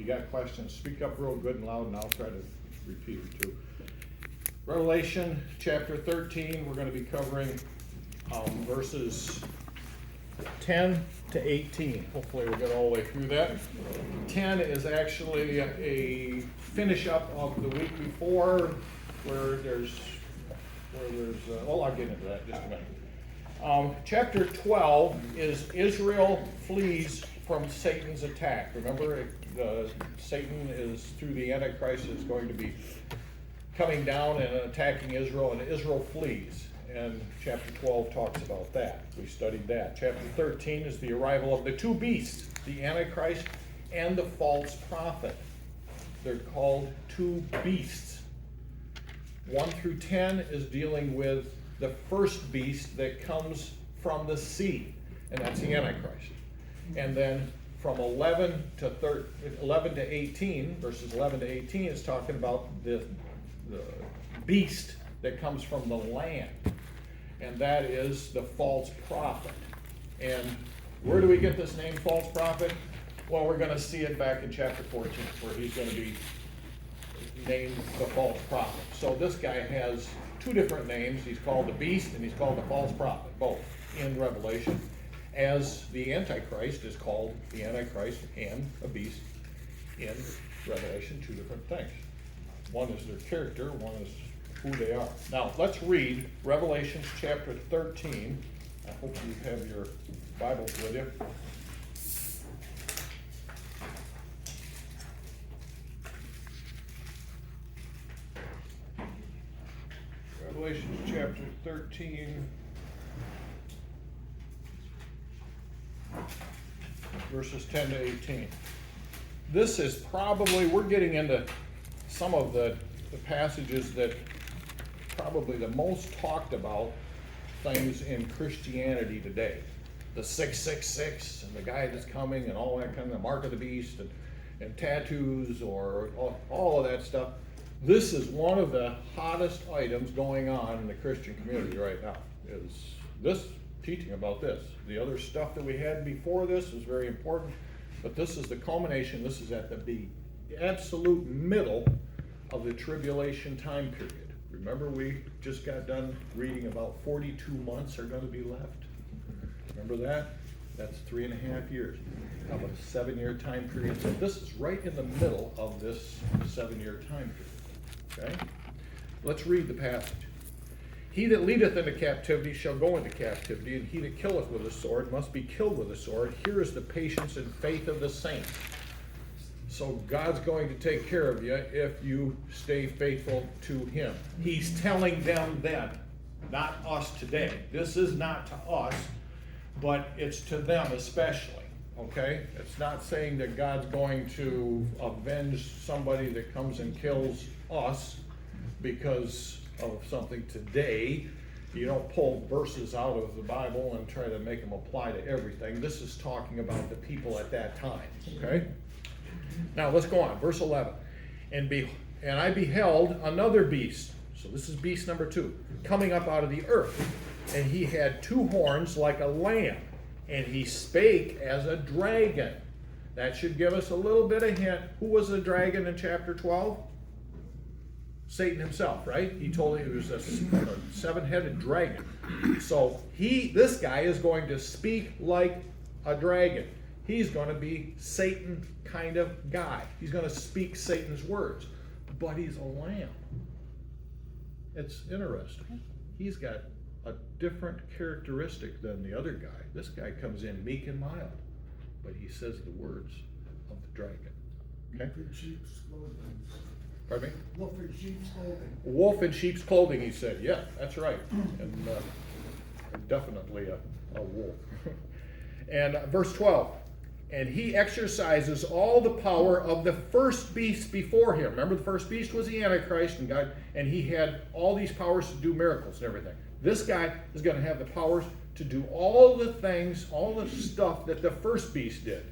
got questions, speak up real good and loud, and I'll try to repeat it too. Revelation chapter 13, we're going to be covering verses 10 to 18. Hopefully we'll get all the way through that. 10 is actually a finish up of the week before, where there's I'll get into that in just a minute. Chapter 12 is Israel flees from Satan's attack. Remember, Satan is, through the Antichrist, is going to be coming down and attacking Israel, and Israel flees. And chapter 12 talks about that. We studied that. Chapter 13 is the arrival of the two beasts, the Antichrist and the false prophet. They're called two beasts. 1 through 10 is dealing with the first beast that comes from the sea, and that's the Antichrist. And then from 11 to 18, verses 11 to 18, is talking about the beast that comes from the land, and that is the false prophet. And where do we get this name, false prophet? Well, we're going to see it back in chapter 14, where he's going to be named the false prophet. So this guy has two different names. He's called the beast and he's called the false prophet, both in Revelation, as the Antichrist is called the Antichrist and a beast in Revelation, two different things. One is their character, one is who they are. Now, let's read Revelation chapter 13. I hope you have your Bibles with you. Revelation chapter 13, verses 10 to 18. This is probably, we're getting into some of the passages that probably the most talked about things in Christianity today. The 666 and the guy that's coming and all that kind of, the mark of the beast and tattoos or all of that stuff. This is one of the hottest items going on in the Christian community right now, is this teaching about this. The other stuff that we had before this is very important, but this is the culmination. This is at the absolute middle of the tribulation time period. Remember, we just got done reading about 42 months are going to be left. Remember that? That's 3.5 years of a 7-year time period. So this is right in the middle of this 7-year time period. Okay? Let's read the passage. He that leadeth into captivity shall go into captivity, and he that killeth with a sword must be killed with a sword. Here is the patience and faith of the saints. So God's going to take care of you if you stay faithful to him. He's telling them then, not us today. This is not to us, but it's to them especially. Okay? It's not saying that God's going to avenge somebody that comes and kills us because of something today. You don't pull verses out of the Bible and try to make them apply to everything. This is talking about the people at that time. Okay? Now let's go on. Verse 11. And I beheld another beast. So this is beast number 2, coming up out of the earth. And he had 2 horns like a lamb. And he spake as a dragon. That should give us a little bit of hint. Who was the dragon in chapter 12? Satan himself, right? He told him he was a 7-headed dragon. So this guy is going to speak like a dragon. He's going to be Satan kind of guy. He's going to speak Satan's words. But he's a lamb. It's interesting. He's got a different characteristic than the other guy. This guy comes in meek and mild, but he says the words of the dragon. Okay? Wolf in sheep's clothing. Pardon me? Wolf in sheep's clothing. Wolf in sheep's clothing, he said. Yeah, that's right. And definitely a wolf. And verse 12. And he exercises all the power of the first beast before him. Remember, the first beast was the Antichrist, and he had all these powers to do miracles and everything. This guy is going to have the powers to do all the things, all the stuff that the first beast did.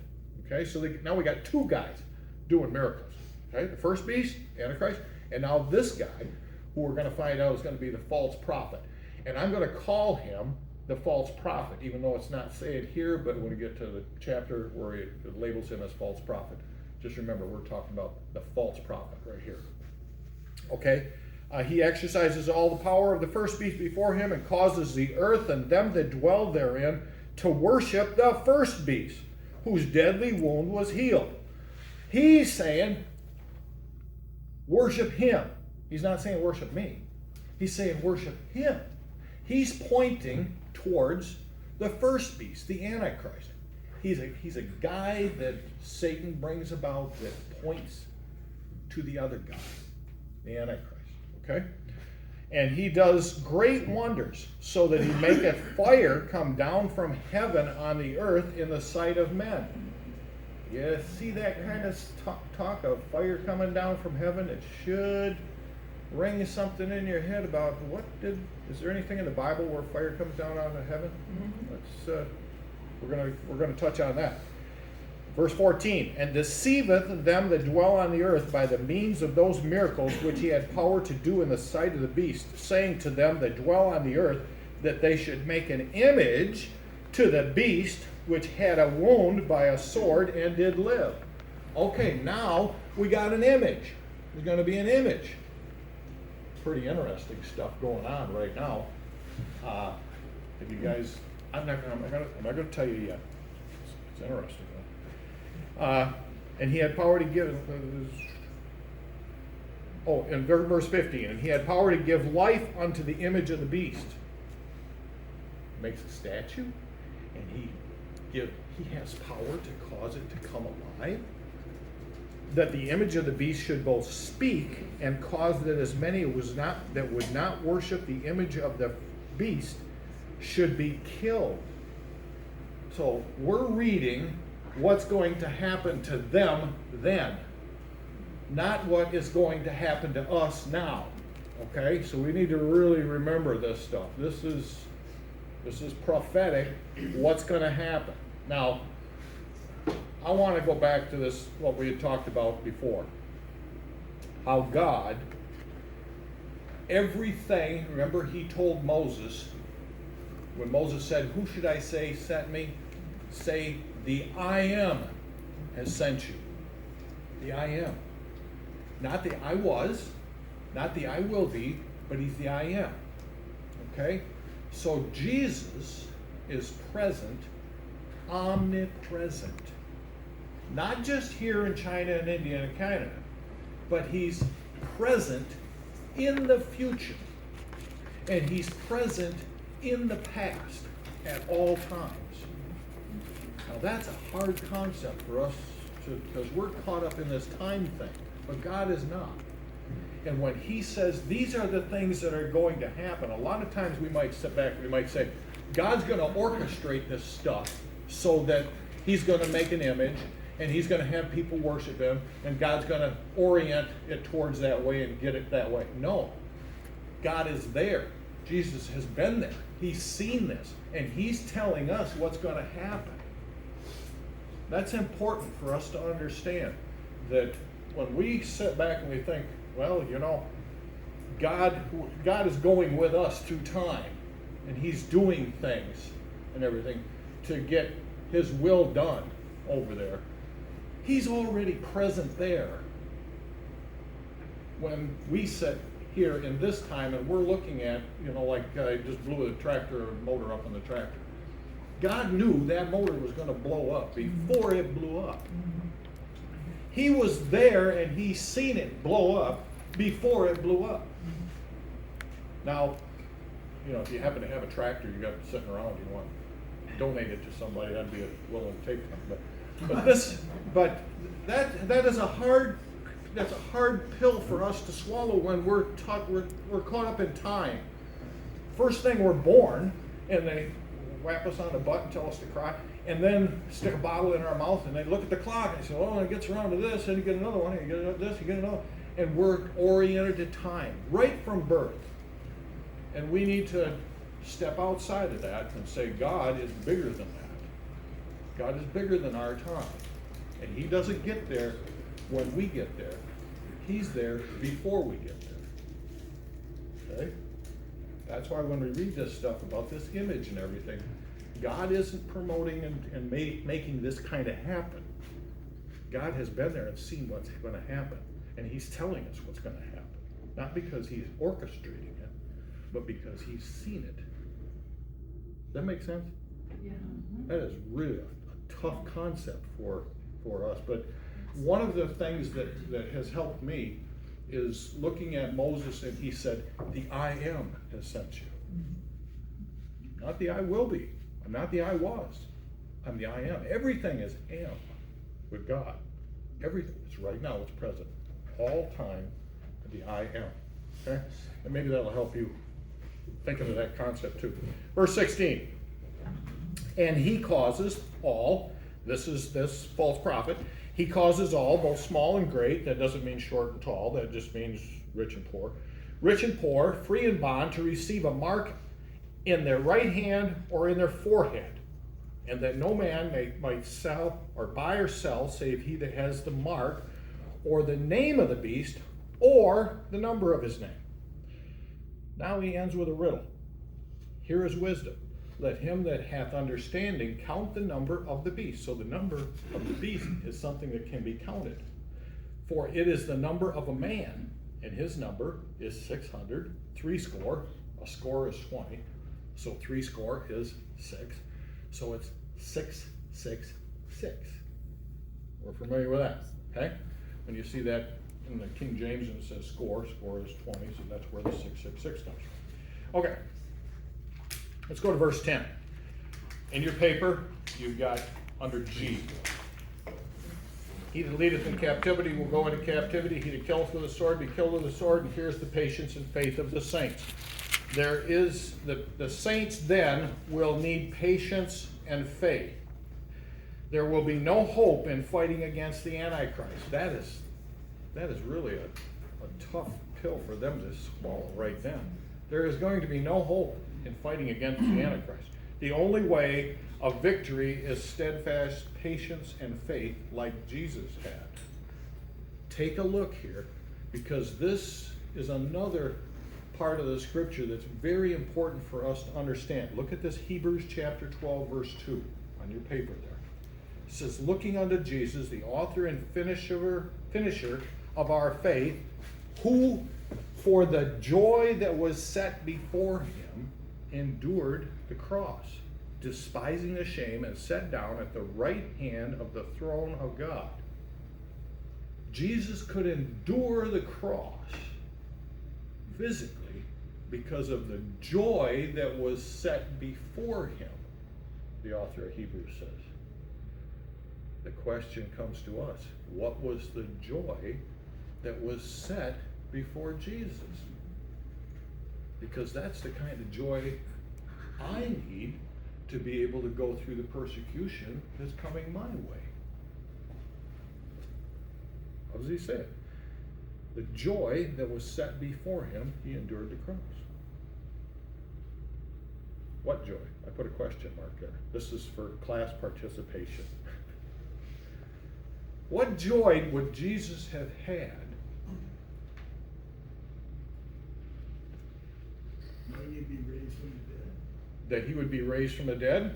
Okay, so now we got 2 guys doing miracles. Okay, the first beast, Antichrist, and now this guy, who we're going to find out is going to be the false prophet. And I'm going to call him the false prophet, even though it's not said here, but when we get to the chapter where it labels him as false prophet, Just remember, we're talking about the false prophet right here. Okay? He exercises all the power of the first beast before him and causes the earth and them that dwell therein to worship the first beast, whose deadly wound was healed. He's saying, worship him. He's not saying worship me. He's saying worship him. He's pointing towards the first beast, the Antichrist. He's a guy that Satan brings about that points to the other guy, the Antichrist. Okay? And he does great wonders, so that he maketh fire come down from heaven on the earth in the sight of men. You see that kind of talk of fire coming down from heaven? It should ring something in your head about is there anything in the Bible where fire comes down out of heaven? We're gonna touch on that. Verse 14, and deceiveth them that dwell on the earth by the means of those miracles which he had power to do in the sight of the beast, saying to them that dwell on the earth that they should make an image to the beast which had a wound by a sword and did live. Okay, now we got an image. There's going to be an image. Pretty interesting stuff going on right now. If you guys, I'm not going to tell you yet. It's interesting. And he had power to give. In verse 15, and he had power to give life unto the image of the beast. Makes a statue, and he has power to cause it to come alive. That the image of the beast should both speak and cause that as many that would not worship the image of the beast should be killed. So we're reading what's going to happen to them then, not what is going to happen to us now. Okay, so we need to really remember this stuff. This is prophetic. What's going to happen now? I want to go back to this, what we had talked about before. How God, everything, remember he told Moses, when Moses said, who should I say sent me? Say, the I am has sent you. The I am. Not the I was, not the I will be, but he's the I am. Okay? So Jesus is present, omnipresent. Not just here in China and India and Canada, but he's present in the future. And he's present in the past at all times. Now that's a hard concept for us because we're caught up in this time thing, but God is not. And when he says these are the things that are going to happen, a lot of times we might sit back and we might say, God's going to orchestrate this stuff so that he's going to make an image and he's going to have people worship him and God's going to orient it towards that way and get it that way. No. God is there. Jesus has been there. He's seen this and he's telling us what's going to happen. That's important for us to understand, that when we sit back and we think, well, God is going with us through time, and he's doing things and everything to get his will done over there. He's already present there. When we sit here in this time and we're looking at, like I just blew a tractor motor up on the tractor. God knew that motor was going to blow up before it blew up. He was there and he's seen it blow up before it blew up. Now, if you happen to have a tractor you got sitting around, you want to donate it to somebody, I'd be willing to take them. But that is a hard pill for us to swallow when we're caught up in time. First thing, we're born and they whap us on the butt and tell us to cry, and then stick a bottle in our mouth and they look at the clock and say, well, it gets around to this, and you get another one, and you get this, you get another one. And we're oriented to time, right from birth. And we need to step outside of that and say, God is bigger than that. God is bigger than our time. And he doesn't get there when we get there. He's there before we get there. Okay? That's why when we read this stuff about this image and everything, God isn't promoting and making this kind of happen. God has been there and seen what's going to happen. And he's telling us what's going to happen. Not because he's orchestrating it, but because he's seen it. Does that make sense? Yeah. That is really a tough concept for us. But one of the things that has helped me is looking at Moses, and he said, the I am has sent you. Not the I will be. I'm not the I was. I'm the I am. Everything is am with God. Everything. It's right now. It's present. All time, the I am. Okay? And maybe that'll help you think of that concept too. Verse 16. And he causes all, this false prophet, he causes all, both small and great. That doesn't mean short and tall. That just means rich and poor, free and bond, to receive a mark in their right hand or in their forehead, and that no man might sell or buy or sell save he that has the mark or the name of the beast or the number of his name. Now he ends with a riddle. Here is wisdom. Let him that hath understanding count the number of the beast. So the number of the beast is something that can be counted. For it is the number of a man, and his number is 600, 60. A score is 20. So 60 is 6. So it's 666. We're familiar with that, okay? When you see that in the King James and it says score is 20, so that's where the 666 comes from. Okay, let's go to verse 10. In your paper, you've got under G. He that leadeth in captivity will go into captivity. He that killeth with the sword be killed with the sword. And here's the patience and faith of the saints. There is, the saints then will need patience and faith. There will be no hope in fighting against the Antichrist. That is really a tough pill for them to swallow right then. There is going to be no hope in fighting against the Antichrist. The only way of victory is steadfast patience and faith like Jesus had. Take a look here, because this is another part of the scripture that's very important for us to understand. Look at this Hebrews chapter 12, verse 2 on your paper there. It says, looking unto Jesus, the author and finisher of our faith, who for the joy that was set before him endured the cross, despising the shame, and sat down at the right hand of the throne of God. Jesus could endure the cross physically because of the joy that was set before him, the author of Hebrews says. The question comes to us, what was the joy that was set before Jesus? Because that's the kind of joy I need to be able to go through the persecution that's coming my way. How does he say it? The joy that was set before him, he endured the cross. What joy? I put a question mark there. This is for class participation. What joy would Jesus have had? May you be raised from the dead. That he would be raised from the dead?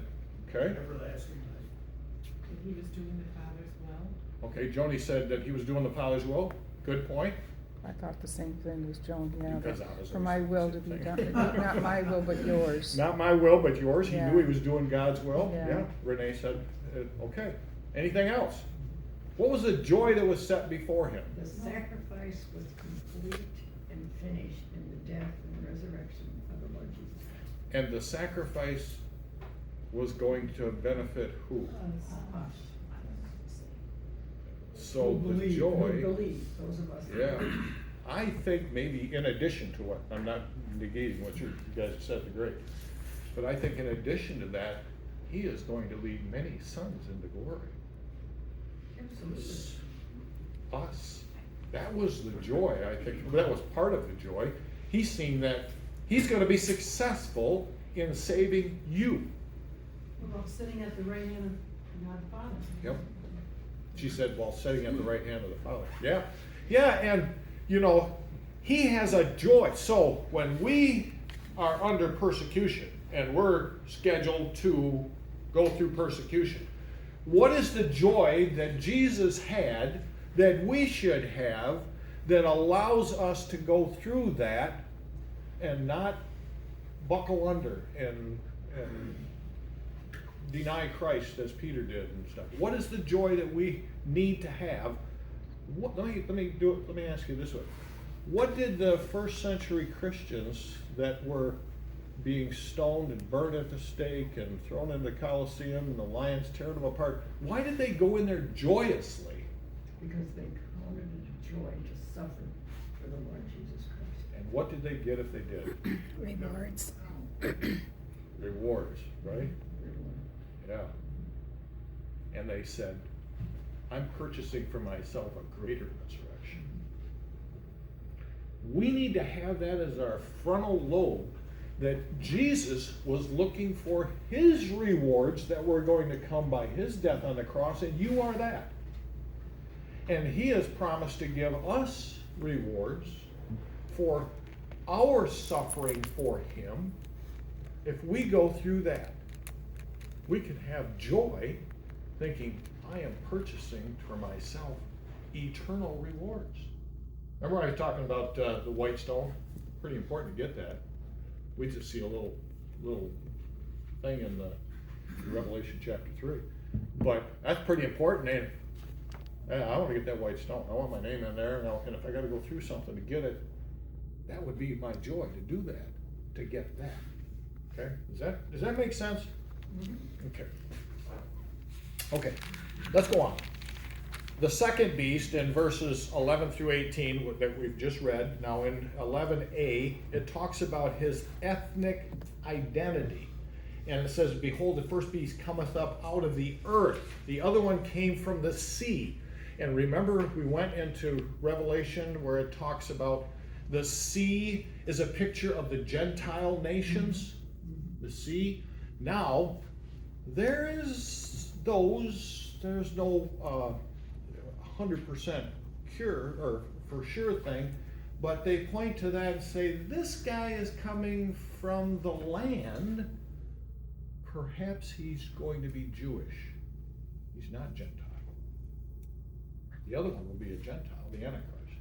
Okay. Everlasting life. And he was doing the Father's will. Okay, Joni said that he was doing the Father's will. Good point. I thought the same thing as Joan, yeah. Because I was For my will to be saying. done, not my will, but yours. Not my will, but yours. He Yeah. knew he was doing God's will. Yeah. Yeah. Renee said, okay. Anything else? What was the joy that was set before him? The sacrifice was complete and finished in the death and resurrection of the Lord Jesus Christ. And the sacrifice was going to benefit who? Us. So Who the believe, joy. Who believe, those of us. Yeah. I think maybe in addition to what, I'm not negating what you guys said, the great. But I think in addition to that, he is going to lead many sons into glory. Absolutely. Us. That was the joy, I think. That was part of the joy. He's seen that he's going to be successful in saving you. Well, sitting at the right hand of God the Father. Yep. She said, while sitting at the right hand of the Father. Yeah. Yeah, and, you know, he has a joy. So when we are under persecution and we're scheduled to go through persecution, What is the joy that Jesus had that we should have that allows us to go through that and not buckle under and deny Christ as Peter did and stuff? What is the joy that we need to have? Let me ask you this way. What did the first century Christians that were being stoned and burned at the stake and thrown in the Colosseum and the lions tearing them apart, why did they go in there joyously? Because they counted it a joy to suffer for the Lord Jesus Christ. And what did they get if they did? Rewards. Rewards, right? Yeah. And they said, I'm purchasing for myself a greater resurrection. We need to have that as our frontal lobe, that Jesus was looking for his rewards that were going to come by his death on the cross, and you are that. And he has promised to give us rewards for our suffering for him. If we go through that, we can have joy thinking, I am purchasing for myself eternal rewards. Remember I was talking about the white stone? Pretty important to get that. We just see a little thing in the Revelation chapter 3. But that's pretty important, and I want to get that white stone. I want my name in there, and if I got to go through something to get it, that would be my joy to do that, to get that. Okay? Does that make sense? Okay. Okay, let's go on. The second beast in verses 11 through 18 that we've just read, now in 11a, it talks about his ethnic identity. And it says, behold, the first beast cometh up out of the earth. The other one came from the sea. And remember, we went into Revelation where it talks about the sea is a picture of the Gentile nations. The sea. Now, there's no 100% cure or for sure thing, but they point to that and say, this guy is coming from the land. Perhaps he's going to be Jewish. He's not Gentile. The other one will be a Gentile, the Antichrist.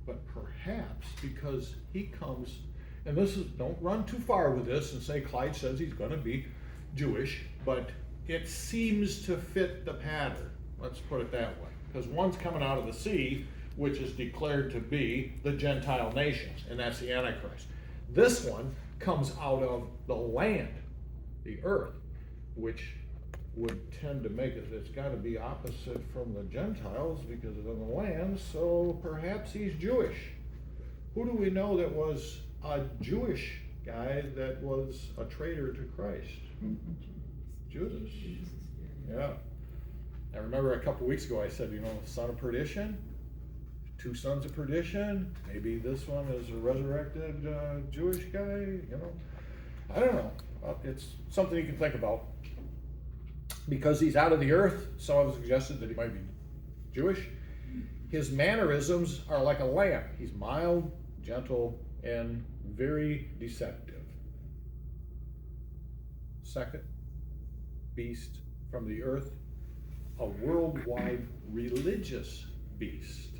But perhaps because he comes, and don't run too far with this and say Clyde says he's going to be Jewish, but it seems to fit the pattern. Let's put it that way. Because one's coming out of the sea, which is declared to be the Gentile nations, and that's the Antichrist. This one comes out of the land, the earth, which would tend to make it's got to be opposite from the Gentiles because it's on the land, so perhaps he's Jewish. Who do we know that was a Jewish guy that was a traitor to Christ? Judas. Yeah. I remember a couple weeks ago I said, son of perdition, two sons of perdition, maybe this one is a resurrected Jewish guy, I don't know. It's something you can think about. Because he's out of the earth, some have suggested that he might be Jewish. His mannerisms are like a lamb. He's mild, gentle, and very deceptive. Second beast from the earth, a worldwide religious beast.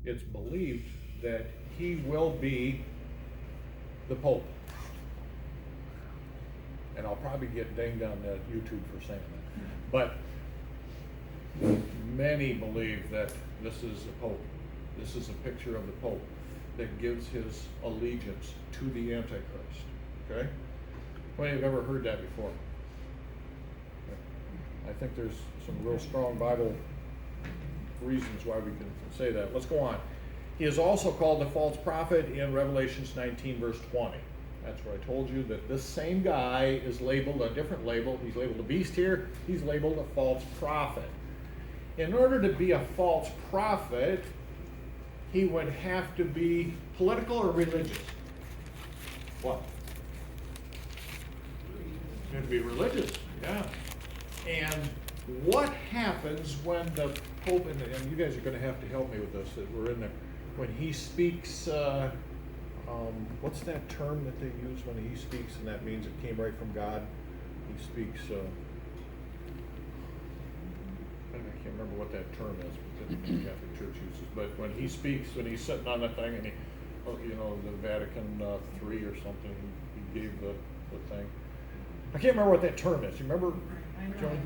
It's believed that he will be the Pope. And I'll probably get dinged on YouTube for saying that. But many believe that this is the Pope. This is a picture of the Pope that gives his allegiance to the Antichrist. Okay? How many have ever heard that before? I think there's some real strong Bible reasons why we can say that. Let's go on. He is also called the false prophet in Revelations 19, verse 20. That's where I told you that this same guy is labeled a different label. He's labeled a beast here. He's labeled a false prophet. In order to be a false prophet, he would have to be political or religious? What? He had to be religious, yeah. And what happens when the Pope, and you guys are going to have to help me with this, that we're in there, when he speaks, what's that term that they use when he speaks, and that means it came right from God? He speaks, can't remember what that term is, but the Catholic Church uses, but when he speaks, when he's sitting on the thing and he, you know, the Vatican III or something, he gave the thing. I can't remember what that term is, you remember, I know. Joan?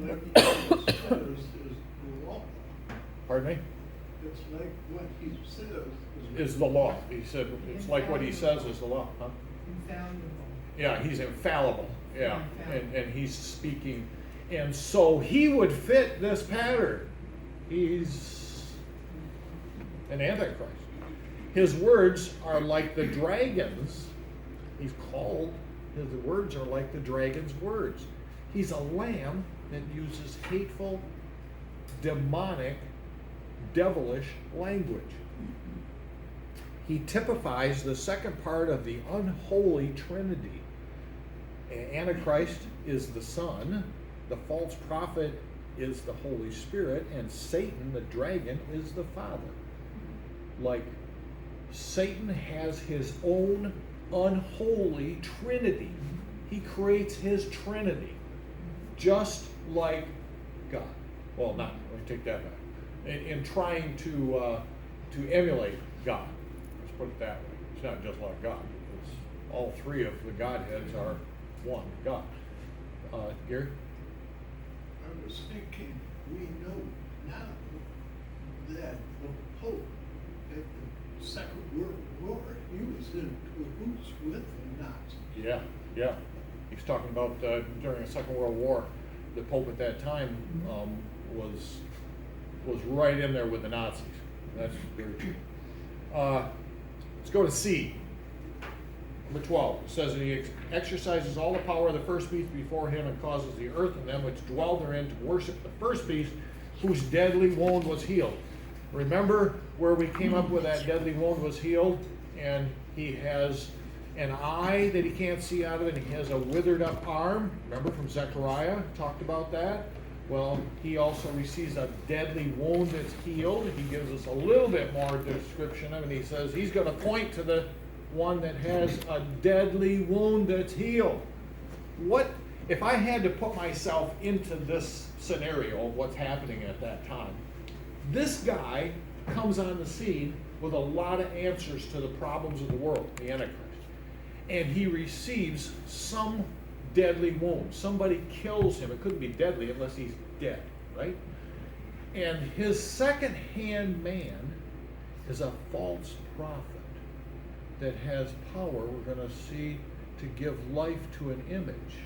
Like he says is the law. Pardon me? It's like what he says Is the law. He said, it's like what he says is the law, huh? Invaluable. Yeah, he's infallible, yeah, Infallible. and he's speaking, and so he would fit this pattern. He's an antichrist. His words are like the dragons. He's called, his words are like the dragon's words. He's a lamb that uses hateful, demonic, devilish language. He typifies the second part of the unholy trinity. Antichrist is the Son, the false prophet is the Holy Spirit, and Satan, the dragon, is the Father. Like, Satan has his own unholy trinity. He creates his trinity, just like God. Well, not, let me take that back. In trying to emulate God. Let's put it that way. It's not just like God, because all three of the Godheads are one God. Gary? I was thinking, we know now that the Pope at the Second World War, he was in cahoots with the Nazis. Yeah. He's talking about during the Second World War, the Pope at that time was right in there with the Nazis. That's very true. Let's go to C. Number 12. It says that he exercises all the power of the first beast before him and causes the earth and them which dwell therein to worship the first beast whose deadly wound was healed. Remember where we came up with that deadly wound was healed? And he has an eye that he can't see out of it. He has a withered up arm. Remember from Zechariah? Talked about that. Well, he also receives a deadly wound that's healed. He gives us a little bit more description of it. He says he's going to point to the one that has a deadly wound that's healed. What if I had to put myself into this scenario of what's happening at that time? This guy comes on the scene with a lot of answers to the problems of the world, the Antichrist. And he receives some deadly wound. Somebody kills him. It couldn't be deadly unless he's dead, right? And his second-hand man is a false prophet that has power, we're going to see, to give life to an image.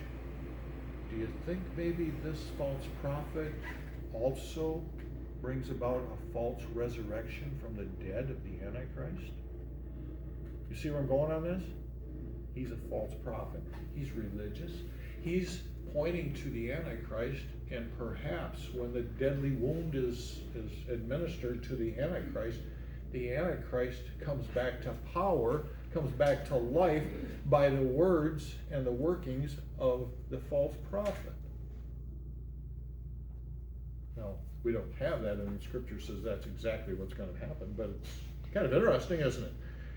Do you think maybe this false prophet also brings about a false resurrection from the dead of the Antichrist? You see where I'm going on this? He's a false prophet. He's religious. He's pointing to the Antichrist, and perhaps when the deadly wound is administered to the Antichrist comes back to power, comes back to life by the words and the workings of the false prophet. Now, we don't have that, and the scripture says that's exactly what's going to happen, but it's kind of interesting, isn't it?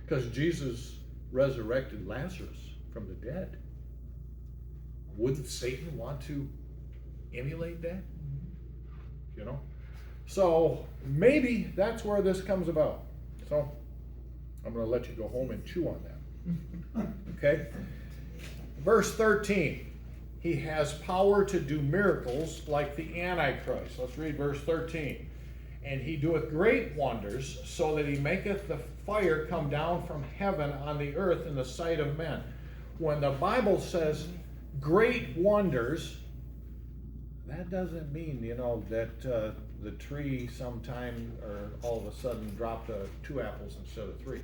Because Jesus resurrected Lazarus from the dead. Wouldn't Satan want to emulate that? You know? So maybe that's where this comes about. So I'm going to let you go home and chew on that. Okay? Verse 13. He has power to do miracles like the Antichrist. Let's read verse 13. And he doeth great wonders, so that he maketh the fire come down from heaven on the earth in the sight of men. When the Bible says great wonders, that doesn't mean, that the tree sometime or all of a sudden dropped 2 apples instead of 3.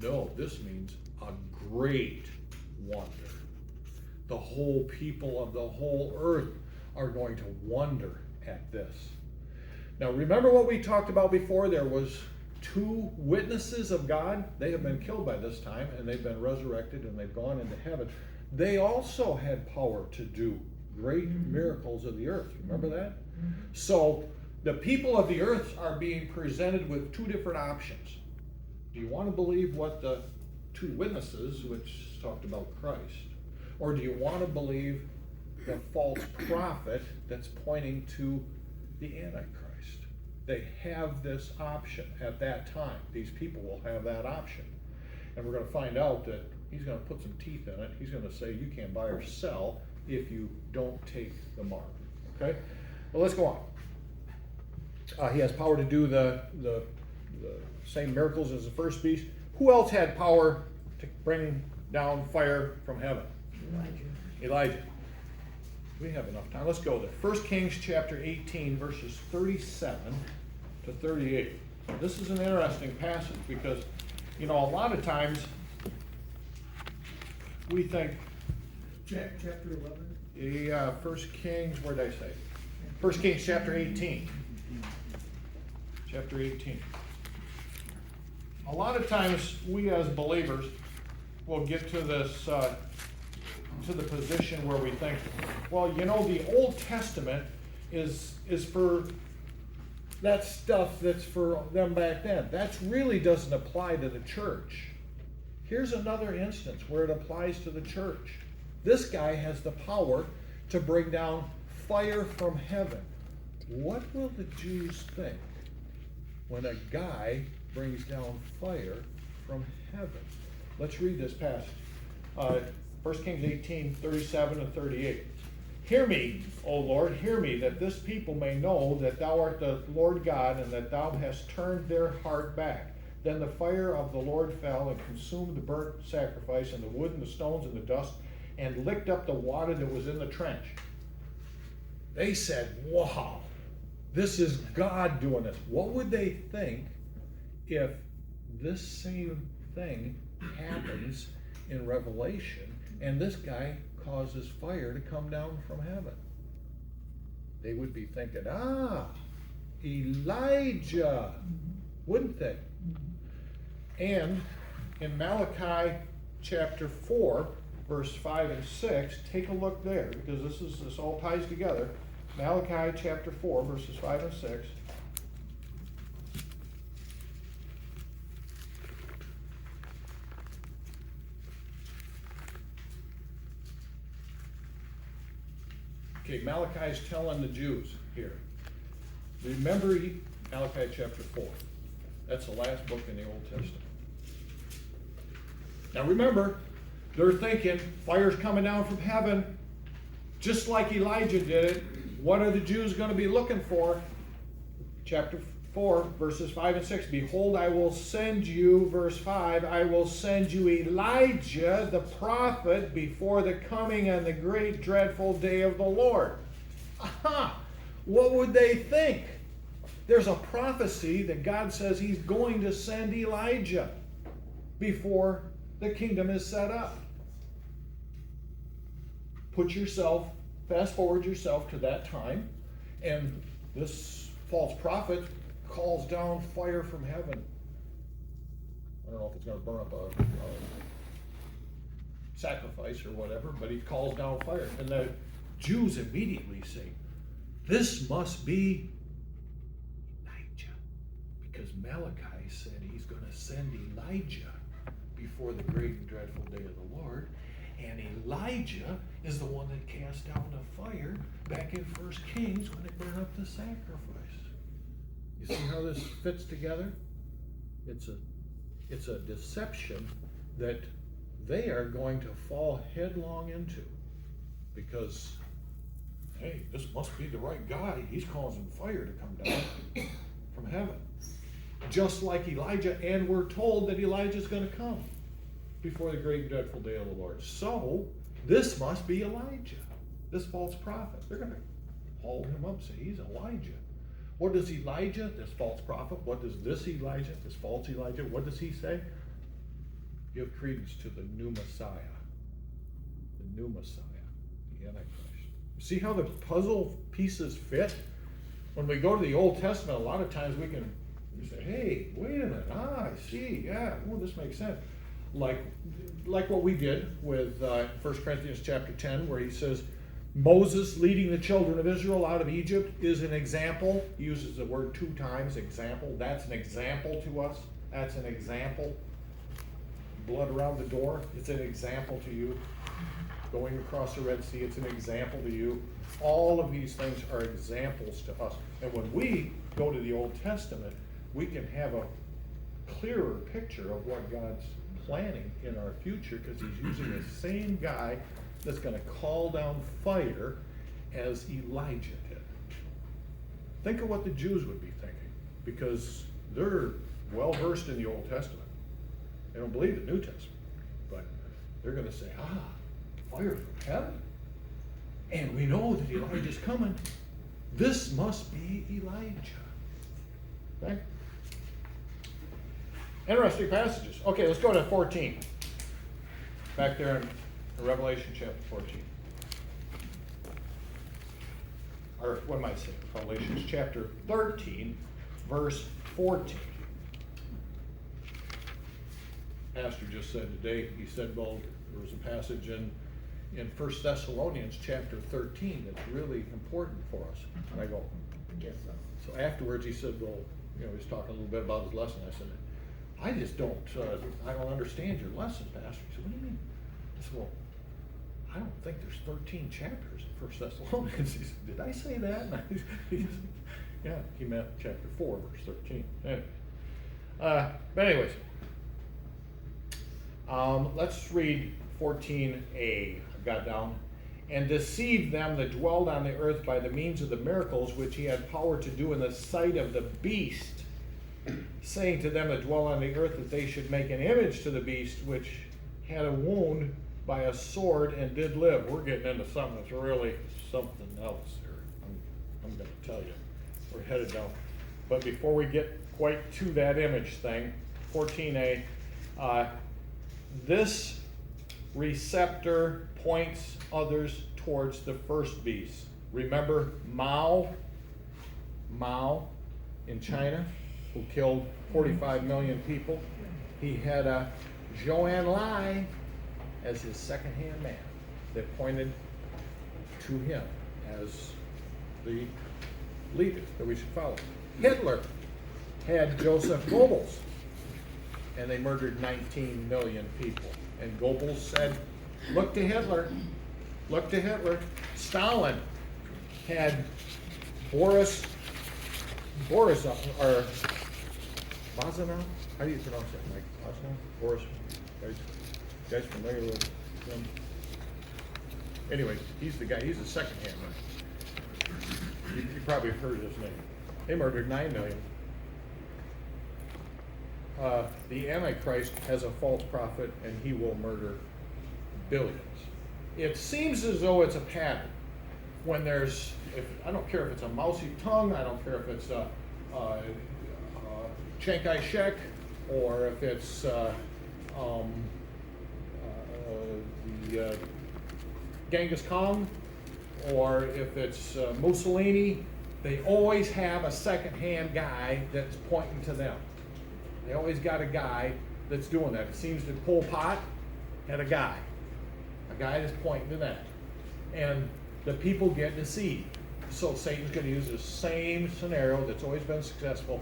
No, this means a great wonder. The whole people of the whole earth are going to wonder at this. Now, remember what we talked about before? There was 2 witnesses of God. They have been killed by this time, and they've been resurrected, and they've gone into heaven. They also had power to do great miracles of the earth. Remember that? So, the people of the earth are being presented with 2 different options. Do you want to believe what the 2 witnesses, which talked about Christ, or do you want to believe the false prophet that's pointing to the Antichrist? They have this option at that time. These people will have that option. And we're gonna find out that he's gonna put some teeth in it. He's gonna say you can't buy or sell if you don't take the mark, okay? Well, let's go on. He has power to do the same miracles as the first beast. Who else had power to bring down fire from heaven? Elijah. We have enough time. Let's go there. 1 Kings chapter 18, verses 37 to 38. This is an interesting passage because, you know, a lot of times we think, Chapter 11? yeah, 1 Kings, where did I say? 1 Kings chapter 18. Chapter 18. A lot of times we as believers will get to this, to the position where we think, well, you know, the Old Testament is for that stuff that's for them back then. That really doesn't apply to the church. Here's another instance where it applies to the church. This guy has the power to bring down fire from heaven. What will the Jews think when a guy brings down fire from heaven? Let's read this passage. 1 Kings 18, 37 and 38. Hear me, O Lord, hear me, that this people may know that thou art the Lord God, and that thou hast turned their heart back. Then the fire of the Lord fell and consumed the burnt sacrifice, and the wood and the stones and the dust, and licked up the water that was in the trench. They said, wow, this is God doing this. What would they think if this same thing happens in Revelation and this guy causes fire to come down from heaven? They would be thinking, Elijah, wouldn't they? And in Malachi chapter 4, verse 5 and 6, take a look there, because this all ties together. Malachi chapter 4, verses 5 and 6. Okay, Malachi's telling the Jews here. Remember Malachi chapter 4. That's the last book in the Old Testament. Now remember, they're thinking fire's coming down from heaven, just like Elijah did it. What are the Jews going to be looking for? Chapter 4, verses 5 and 6. Behold, I will send you, verse 5, I will send you Elijah the prophet before the coming and the great dreadful day of the Lord. Aha! What would they think? There's a prophecy that God says he's going to send Elijah before the kingdom is set up. Fast forward yourself to that time, and this false prophet calls down fire from heaven. I don't know if it's going to burn up a sacrifice or whatever, but he calls down fire. And the Jews immediately say, this must be Elijah, because Malachi said he's going to send Elijah before the great and dreadful day of the Lord. And Elijah is the one that cast down the fire back in 1 Kings when it burned up the sacrifice. You see how this fits together? It's a deception that they are going to fall headlong into, because, hey, this must be the right guy. He's causing fire to come down from heaven. Just like Elijah, and we're told that Elijah's going to come before the great and dreadful day of the Lord. So, this must be Elijah, this false prophet. They're going to haul him up and say, he's Elijah. What does Elijah, this false prophet, what does this Elijah, this false Elijah, what does he say? Give credence to the new Messiah. The new Messiah, the Antichrist. See how the puzzle pieces fit? When we go to the Old Testament, a lot of times we say, hey, wait a minute, I see, yeah, well, this makes sense. Like what we did with 1 Corinthians chapter 10, where he says, Moses leading the children of Israel out of Egypt is an example. He uses the word 2 times, example. That's an example to us. That's an example. Blood around the door, it's an example to you. Going across the Red Sea, it's an example to you. All of these things are examples to us. And when we go to the Old Testament, we can have a clearer picture of what God's planning in our future, because he's using the same guy that's gonna call down fire as Elijah did. Think of what the Jews would be thinking, because they're well versed in the Old Testament. They don't believe the New Testament, but they're gonna say, fire from heaven. And we know that Elijah's coming. This must be Elijah. Okay? Interesting passages. Okay, let's go to 14. Back there in Revelation chapter 14. Or what am I saying? Revelations chapter 13, verse 14. Pastor just said today, he said, well, there was a passage in 1 Thessalonians chapter 13 that's really important for us. And I go, I guess so. so afterwards he said, well, he was talking a little bit about his lesson. I said, I just don't, I don't understand your lesson, Pastor. He said, what do you mean? I said, well, I don't think there's 13 chapters in 1 Thessalonians. He said, did I say that? And he said, yeah, he meant chapter 4, verse 13. Anyway. But anyways, let's read 14a. I've got down. And deceived them that dwelled on the earth by the means of the miracles which he had power to do in the sight of the beast, saying to them that dwell on the earth that they should make an image to the beast which had a wound by a sword and did live. We're getting into something that's really something else here. I'm going to tell you. We're headed down. But before we get quite to that image thing, 14a, this receptor points others towards the first beast. Remember Mao in China, who killed 45 million people? He had a Zhou Enlai as his second-hand man that pointed to him as the leader that we should follow. Hitler had Joseph Goebbels, and they murdered 19 million people. And Goebbels said, look to Hitler, look to Hitler. Stalin had Boris, or Bazanov? How do you pronounce that, Mike? Bazanov? Boris? Guys familiar with him? Anyway, he's the guy, he's the second-hand man. You probably heard his name. They murdered 9 million. The Antichrist has a false prophet, and he will murder billions. It seems as though it's a pattern. When there's, I don't care if it's a mousy tongue, I don't care if it's Chiang Kai-shek, or if it's Genghis Khan, or if it's Mussolini. They always have a second-hand guy that's pointing to them. They always got a guy that's doing that. It seems that Pol Pot had a guy that's pointing to that. And the people get deceived. So Satan's going to use the same scenario that's always been successful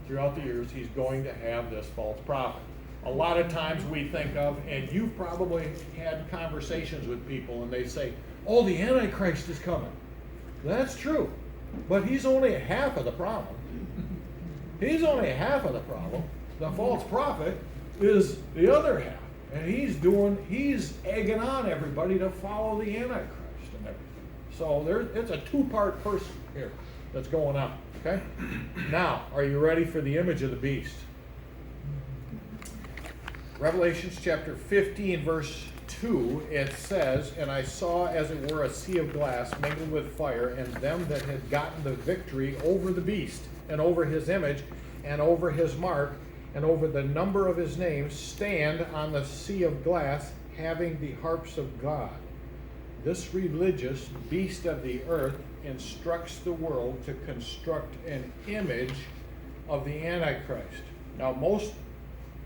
throughout the years. He's going to have this false prophet. A lot of times we think of, and you've probably had conversations with people, and they say, oh, the Antichrist is coming. That's true, but he's only half of the problem. He's only half of the problem. The false prophet is the other half, and he's egging on everybody to follow the Antichrist and everything. So it's a two-part person here that's going on, okay? Now, are you ready for the image of the beast? Revelations chapter 15, verse 2, it says, and I saw as it were a sea of glass mingled with fire, and them that had gotten the victory over the beast, and over his image, and over his mark, and over the number of his name, stand on the sea of glass, having the harps of God. This religious beast of the earth instructs the world to construct an image of the Antichrist. Now, most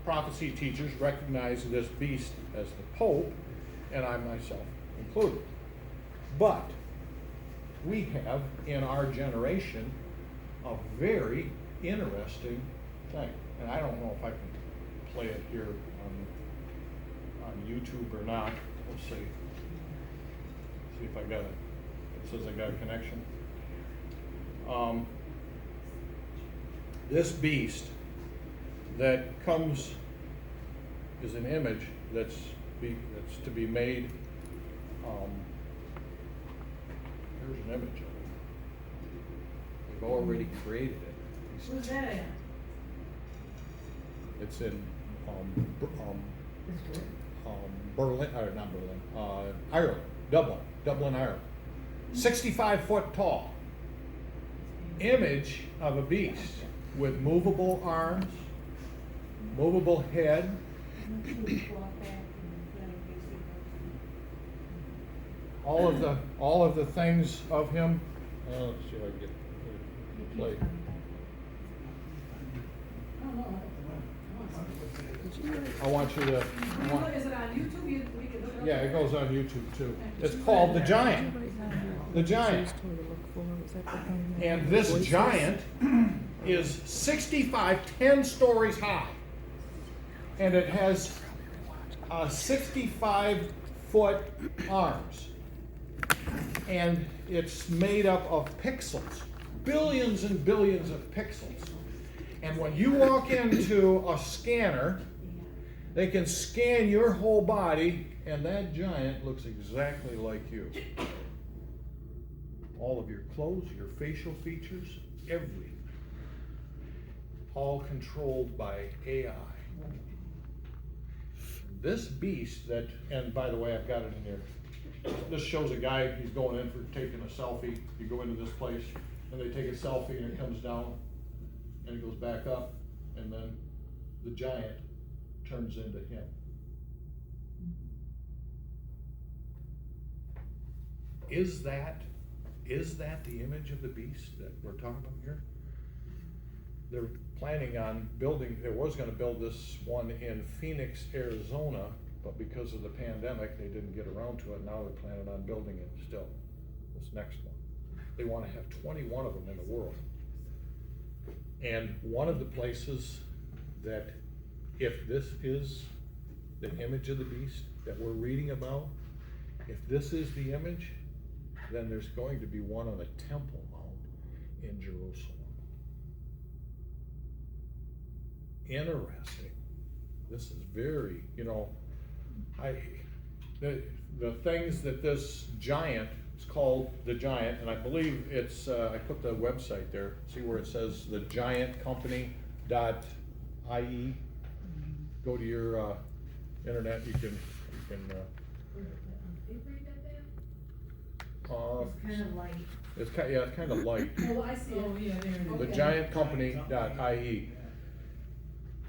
prophecy teachers recognize this beast as the Pope, and I myself included. But we have in our generation a very interesting thing, and I don't know if I can play it here on YouTube or not. We'll see. See if I got it. It says I got a connection. this beast that comes is an image that's to be made. There's an image of it. They've already created it. Where's that at? It's in It's good. Berlin, or not Berlin, Ireland, Dublin, Ireland. 65 foot tall. Image of a beast with movable arms, movable head. All of the things of him. Let's see if I can get it played. I want you to. Is it on YouTube? We can look it up. Yeah, it goes on YouTube too. It's called The Giant. The Giant. And this giant is 10 stories high. And it has 65-foot arms. And it's made up of pixels, billions and billions of pixels. And when you walk into a scanner, they can scan your whole body, and that giant looks exactly like you. All of your clothes, your facial features, everything. All controlled by AI. This beast that, and by the way, I've got it in here. This shows a guy, he's going in for taking a selfie. You go into this place, and they take a selfie, and it comes down, and it goes back up, and then the giant turns into him. Is that the image of the beast that we're talking about here? They're planning on building, they was gonna build this one in Phoenix, Arizona, but because of the pandemic, they didn't get around to it. Now they're planning on building it still, this next one. They wanna have 21 of them in the world. And one of the places that, if this is the image of the beast that we're reading about, if this is the image, then there's going to be one on the Temple Mount in Jerusalem. Interesting. This is very, the things that this giant, it's called The Giant, and I believe it's, I put the website there, see where it says thegiantcompany.ie. Go to your internet, you can It's kind of light. it's kind of light. Oh, I see it. Oh, yeah, there it is. Thegiantcompany.ie.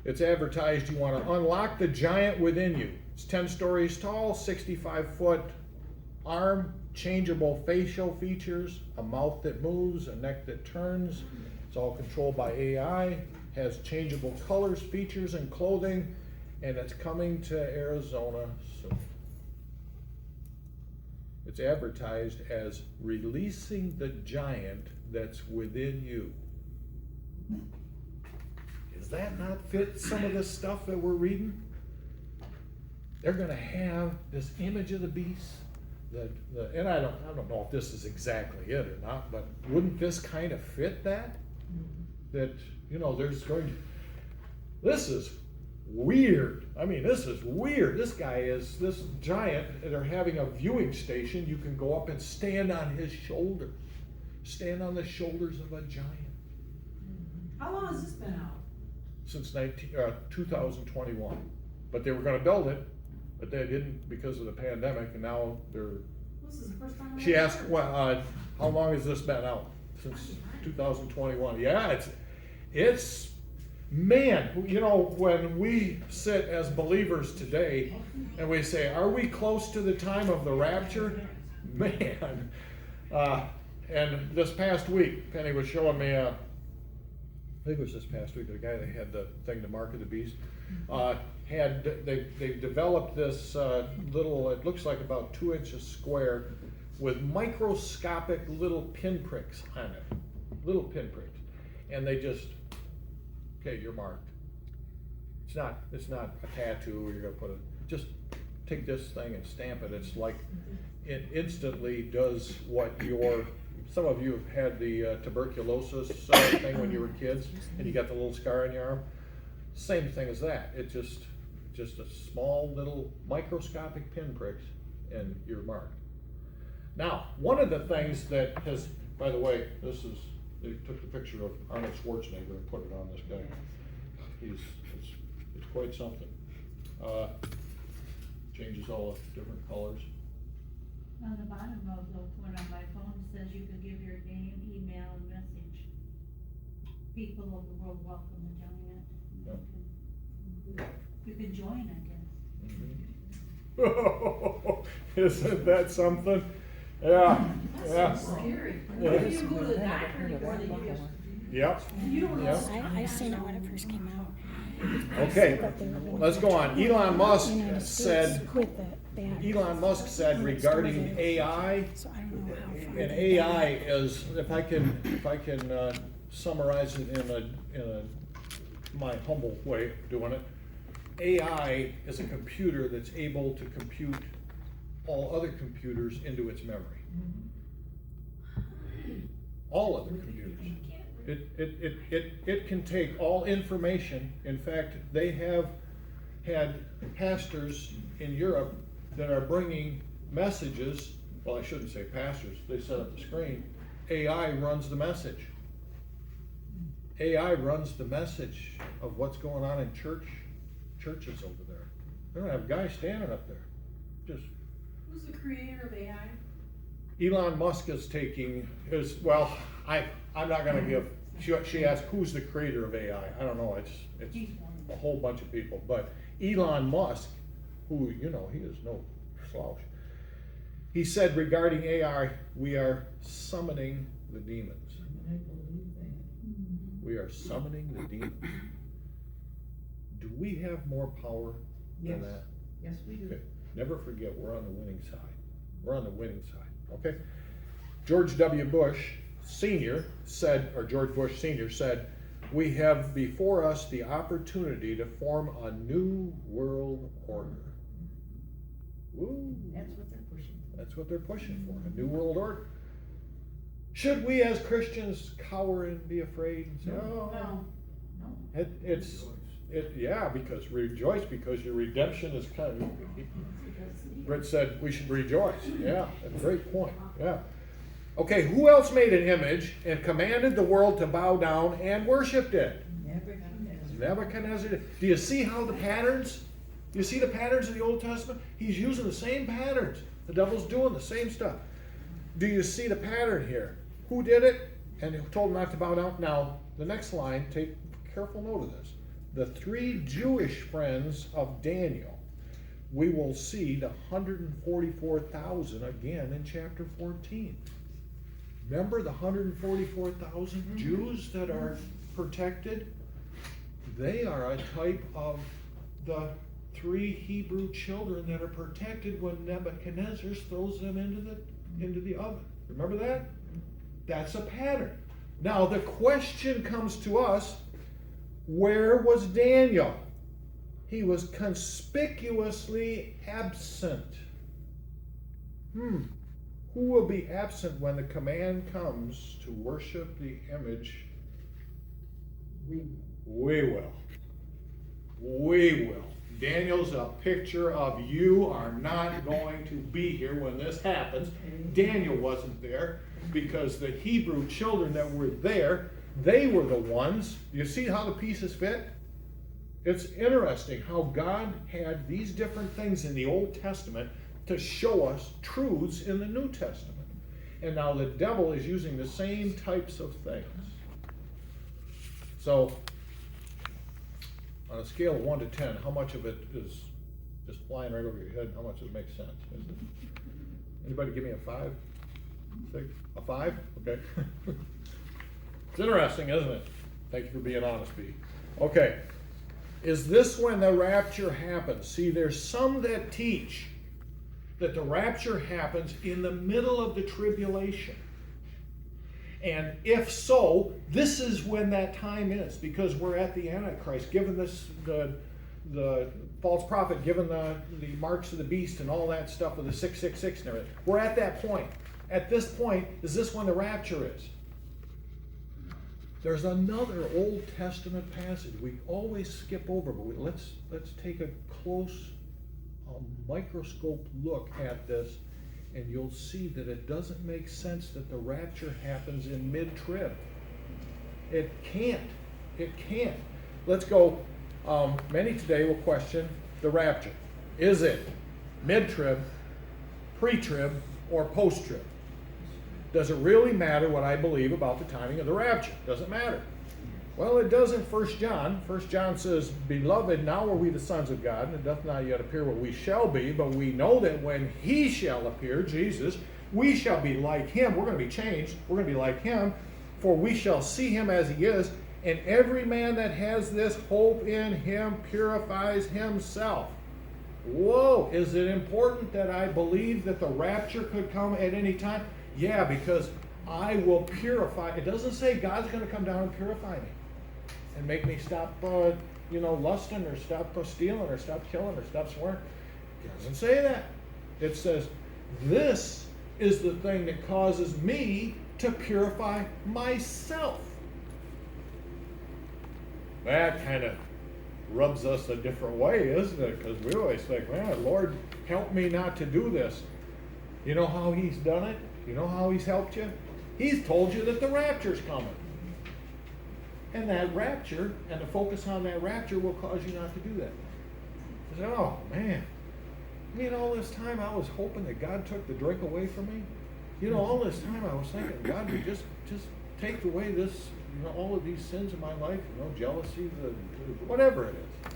It's advertised you want to unlock the giant within you. It's 10 stories tall, 65-foot arm, changeable facial features, a mouth that moves, a neck that turns. It's all controlled by AI, has changeable colors, features, and clothing, and it's coming to Arizona soon. It's advertised as releasing the giant that's within you. Does that not fit some of the stuff that we're reading? They're gonna have this image of the beast, and I don't know if this is exactly it or not, but wouldn't this kind of fit that? That, there's going to, this is weird. I mean, this is weird. This giant, they're having a viewing station. You can go up and stand on his shoulders. Stand on the shoulders of a giant. How long has this been out? Since 2021. But they were gonna build it, but they didn't because of the pandemic, and now they're, This is the first time. she asked, well, how long has this been out? Since 2021. Yeah, it's, man, when we sit as believers today and we say, are we close to the time of the rapture? Man, and this past week, Penny was showing me, I think it was this past week, the guy that had the thing to market the beast, they've developed this little, it looks like about 2 inches square, with microscopic little pinpricks on it, little pinpricks, and they just, okay, you're marked. It's not a tattoo where you're gonna put it, just take this thing and stamp it. It's like, it instantly does what your some of you have had the tuberculosis thing when you were kids, and you got the little scar on your arm. Same thing as that. It just a small little microscopic pinpricks, and you're marked. Now, one of the things that has, by the way, they took the picture of Arnold Schwarzenegger and put it on this guy. It's quite something. Changes all the different colors. On the bottom of the one on my phone says you could give your name, email, and message. People of the world welcome to join it. You can join, I guess. Isn't that something? Yeah, yeah. That's so scary. Yeah. What if you go to the doctor before they give you? Yep. You don't know. Yep. I seen it when it first came out. Okay, let's go on. Elon Musk United said, States with the bad. Elon Musk said regarding AI, So I don't know how far. and AI is, if I can summarize it in my humble way of doing it, AI is a computer that's able to compute all other computers into its memory. All other computers. It can take all information. In fact, they have had pastors in Europe that are bringing messages. Well, I shouldn't say pastors. They set up the screen. AI runs the message. AI runs the message of what's going on in churches over there. They don't have guys standing up there. Just Who's the creator of AI? Elon Musk is taking his, well, I'm not gonna give, she asked who's the creator of AI. I don't know, it's a whole bunch of people, but Elon Musk, who, you know, he is no slouch. He said regarding AI, we are summoning the demons. I believe that. We are summoning the demons. Do we have more power than Yes. that? Yes, we do. Okay, never forget, we're on the winning side. We're on the winning side, okay? George W. Bush Sr. said, or George Bush Sr. said, we have before us the opportunity to form a new world order. Woo. That's what they're pushing. That's what they're pushing for, a new world order. Should we as Christians cower and be afraid and say, oh, No. No. yeah, because rejoice because your redemption is coming. Britt said we should rejoice. Yeah, that's a great point. Yeah. Okay, who else made an image and commanded the world to bow down and worshiped it? Nebuchadnezzar did. Do you see how the patterns? Do you see the patterns in the Old Testament? He's using the same patterns. The devil's doing the same stuff. Do you see the pattern here? Who did it? And who told him not to bow down? Now, the next line, take careful note of this. The 3 Jewish friends of Daniel. We will see the 144,000 again in chapter 14. Remember the 144,000 Jews that are protected? They are a type of the 3 Hebrew children that are protected when Nebuchadnezzar throws them into the oven. Remember that? That's a pattern. Now the question comes to us, where was Daniel? He was conspicuously absent. Who will be absent when the command comes to worship the image? We will. We will. Daniel's a picture of you are not going to be here when this happens. Daniel wasn't there because the Hebrew children that were there, they were the ones. You see how the pieces fit? It's interesting how God had these different things in the Old Testament to show us truths in the New Testament. And now the devil is using the same types of things. So, on a scale of 1 to 10, how much of it is just flying right over your head? And how much does it make sense? Anybody give me a 5? 6? A 5? Okay. It's interesting, isn't it? Thank you for being honest, B. Okay. Is this when the rapture happens? See, there's some that teach that the rapture happens in the middle of the tribulation. And if so, this is when that time is, because we're at the Antichrist, given this the false prophet, given the marks of the beast and all that stuff with the 666 and everything. We're at that point. at this point, is this when the rapture is? There's another Old Testament passage we always skip over, but let's take a close microscope look at this, and you'll see that it doesn't make sense that the rapture happens in mid-trib. It can't. It can't. Let's go. Many today will question the rapture. Is it mid-trib, pre-trib, or post-trib? Does it really matter what I believe about the timing of the rapture? Does it matter? Well, it does in 1 John. 1 John says, Beloved, now are we the sons of God, and it doth not yet appear what we shall be, but we know that when he shall appear, Jesus, we shall be like him. We're going to be changed. We're going to be like him, for we shall see him as he is. And every man that has this hope in him purifies himself. Whoa, is it important that I believe that the rapture could come at any time? Yeah, because I will purify. It doesn't say God's going to come down and purify me and make me stop, lusting or stop stealing or stop killing or stop swearing. It doesn't say that. It says this is the thing that causes me to purify myself. That kind of rubs us a different way, isn't it? Because we always think, man, Lord, help me not to do this. You know how he's done it? You know how he's helped you? He's told you that the rapture's coming. And that rapture, and the focus on that rapture will cause you not to do that. You say, oh, man. All this time I was hoping that God took the drink away from me. All this time I was thinking God would just take away this, all of these sins in my life, jealousy, whatever it is.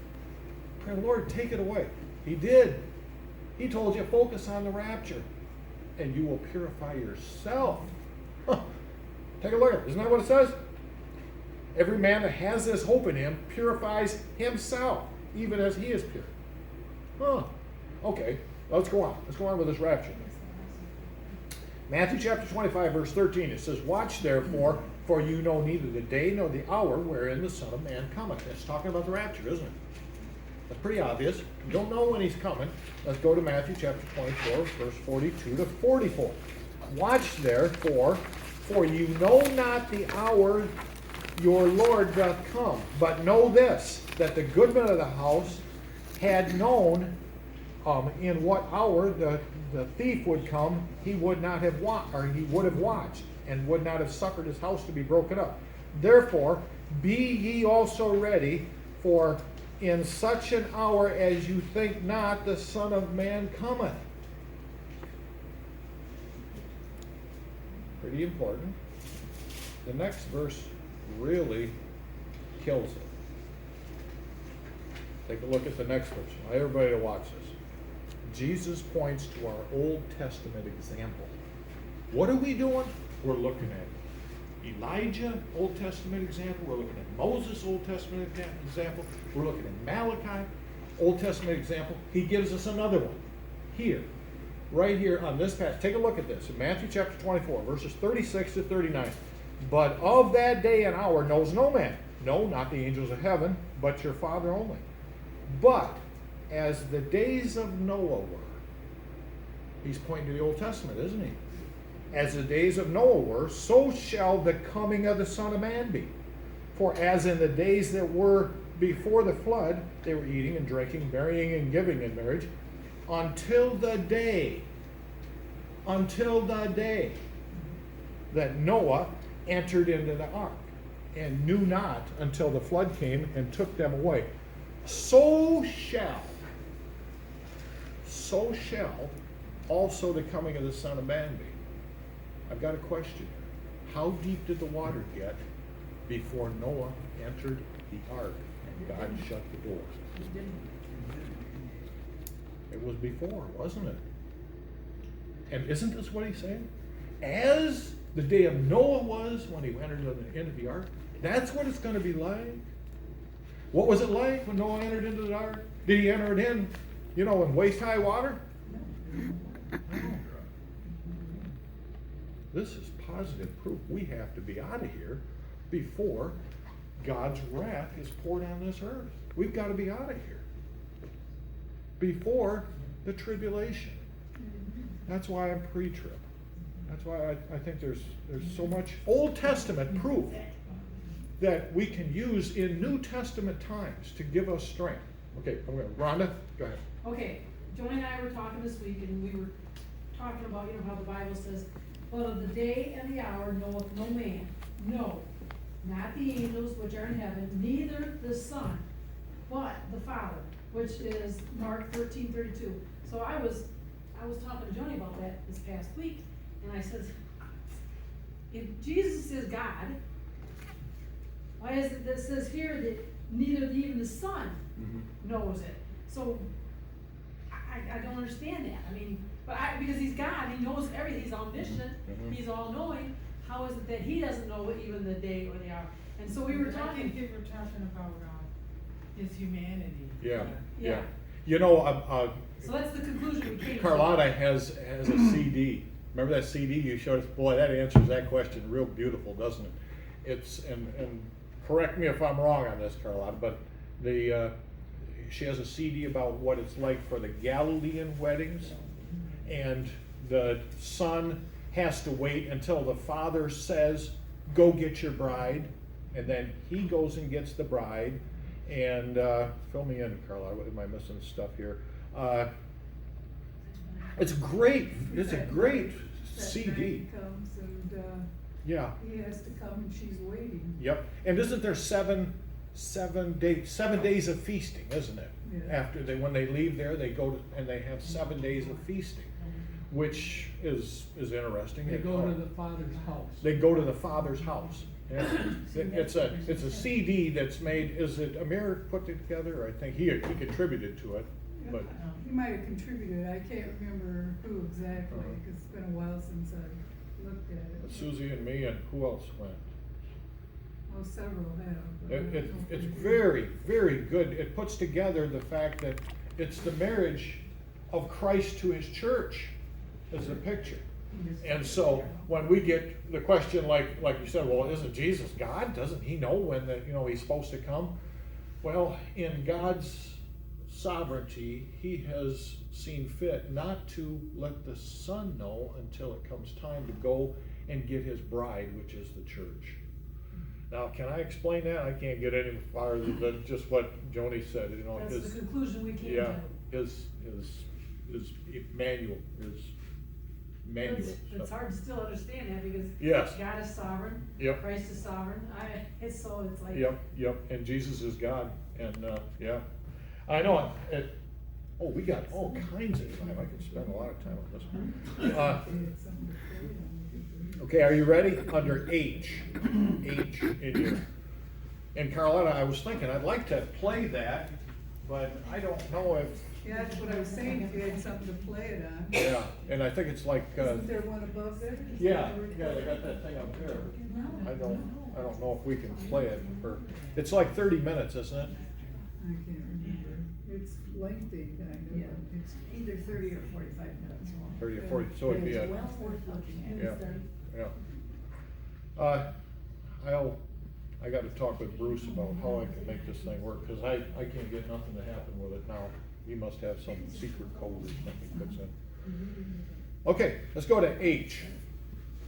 Pray, Lord, take it away. He did. He told you, focus on the rapture, and you will purify yourself. Huh. Take a look at it. Isn't that what it says? Every man that has this hope in him purifies himself, even as he is pure. Huh. Okay, let's go on. Let's go on with this rapture. Matthew chapter 25, verse 13, it says, Watch therefore, for you know neither the day nor the hour wherein the Son of Man cometh. It's talking about the rapture, isn't it? That's pretty obvious. You don't know when he's coming. Let's go to Matthew chapter 24, verse 42 to 44. Watch therefore, for you know not the hour your Lord doth come. But know this, that the goodman of the house had known in what hour the thief would come, he would not have he would have watched, and would not have suffered his house to be broken up. Therefore, be ye also ready, for in such an hour as you think not, the Son of Man cometh. Pretty important. The next verse really kills it. Take a look at the next verse. I want everybody to watch this. Jesus points to our Old Testament example. What are we doing? We're looking at Elijah, Old Testament example. We're looking at Moses, Old Testament example. We're looking at Malachi, Old Testament example. He gives us another one here, right here on this passage. Take a look at this in Matthew chapter 24, verses 36 to 39. But of that day and hour knows no man, no, not the angels of heaven, but your Father only. But as the days of Noah were, he's pointing to the Old Testament, isn't he? As the days of Noah were, so shall the coming of the Son of Man be. For as in the days that were before the flood, they were eating and drinking, marrying and giving in marriage, until the day that Noah entered into the ark, and knew not until the flood came and took them away. So shall also the coming of the Son of Man be. I've got a question. How deep did the water get before Noah entered the ark and God shut the door? It was before, wasn't it? And isn't this what he's saying? As the day of Noah was when he entered into the ark, that's what it's going to be like. What was it like when Noah entered into the ark? Did he enter it in waist-high water? No. This is positive proof we have to be out of here before God's wrath is poured on this earth. We've got to be out of here before the tribulation. That's why I'm pre-trib. That's why I think there's so much Old Testament proof that we can use in New Testament times to give us strength. Okay, Rhonda, go ahead. Okay, Joey and I were talking this week, and we were talking about, how the Bible says, but of the day and the hour knoweth no man, no, not the angels which are in heaven, neither the Son, but the Father, which is Mark 13:32. So I was talking to Johnny about that this past week, and I said, if Jesus is God, why is it that says here that neither even the Son knows it? So I don't understand that. I mean, because he's God, he knows everything. He's omniscient. He's all knowing. How is it that he doesn't know even the day or the hour? And so we were I think talking. they were talking about his humanity. Yeah. Yeah. You know, So that's the conclusion we came to. Carlotta has a CD. Remember that CD you showed us? Boy, that answers that question real beautiful, doesn't it? It's and correct me if I'm wrong on this, Carlotta, but she has a CD about what it's like for the Galilean weddings, and the son has to wait until the father says, "Go get your bride," and then he goes and gets the bride. And fill me in, Carlotta. What am I missing stuff here? It's great. It's a great CD. Comes and Yeah. he has to come and she's waiting. Yep. And isn't there seven days of feasting, isn't it? Yeah. When they leave there, they go and they have 7 days of feasting, which is interesting. They go to the Father's house. They go to the Father's house. Yeah. It's a CD that's made. Is it Amir put it together? I think he contributed to it, but He might have contributed, I can't remember who exactly, because it's been a while since I looked at it. Susie and me and who else went? Oh, several have. but I don't know It's if they- very, very good. It puts together the fact that it's the marriage of Christ to his church as a picture. And so when we get the question like you said, well, isn't Jesus God? Doesn't he know when he's supposed to come? Well, in God's sovereignty, he has seen fit not to let the Son know until it comes time to go and get his bride, which is the church. Now, can I explain that? I can't get any farther than just what Joni said. That's the conclusion we came yeah, to. his manual, It's hard to still understand that because Yes. God is sovereign. Yep. Christ is sovereign. It's like. Yep, and Jesus is God, and yeah, I know it. Oh, we got all kinds of time. I could spend a lot of time on this one. They had something to say on it. Okay, are you ready? Under H in Carlotta, I was thinking I'd like to play that, but I don't know if. Yeah, that's what I was saying, if you had something to play it on. Yeah, and I think it's like. Isn't there one above there? Yeah, they got that thing up there. I don't know if we can play it. It's like 30 minutes, isn't it? I can't remember. It's lengthy, kind of. Yeah, it's either 30 or 45 minutes long. 30 or 40, so it'd be It's a. well worth looking at. Yeah. I got to talk with Bruce about how I can make this thing work, because I can't get nothing to happen with it now. He must have some secret code or something he puts in. Okay, let's go to H.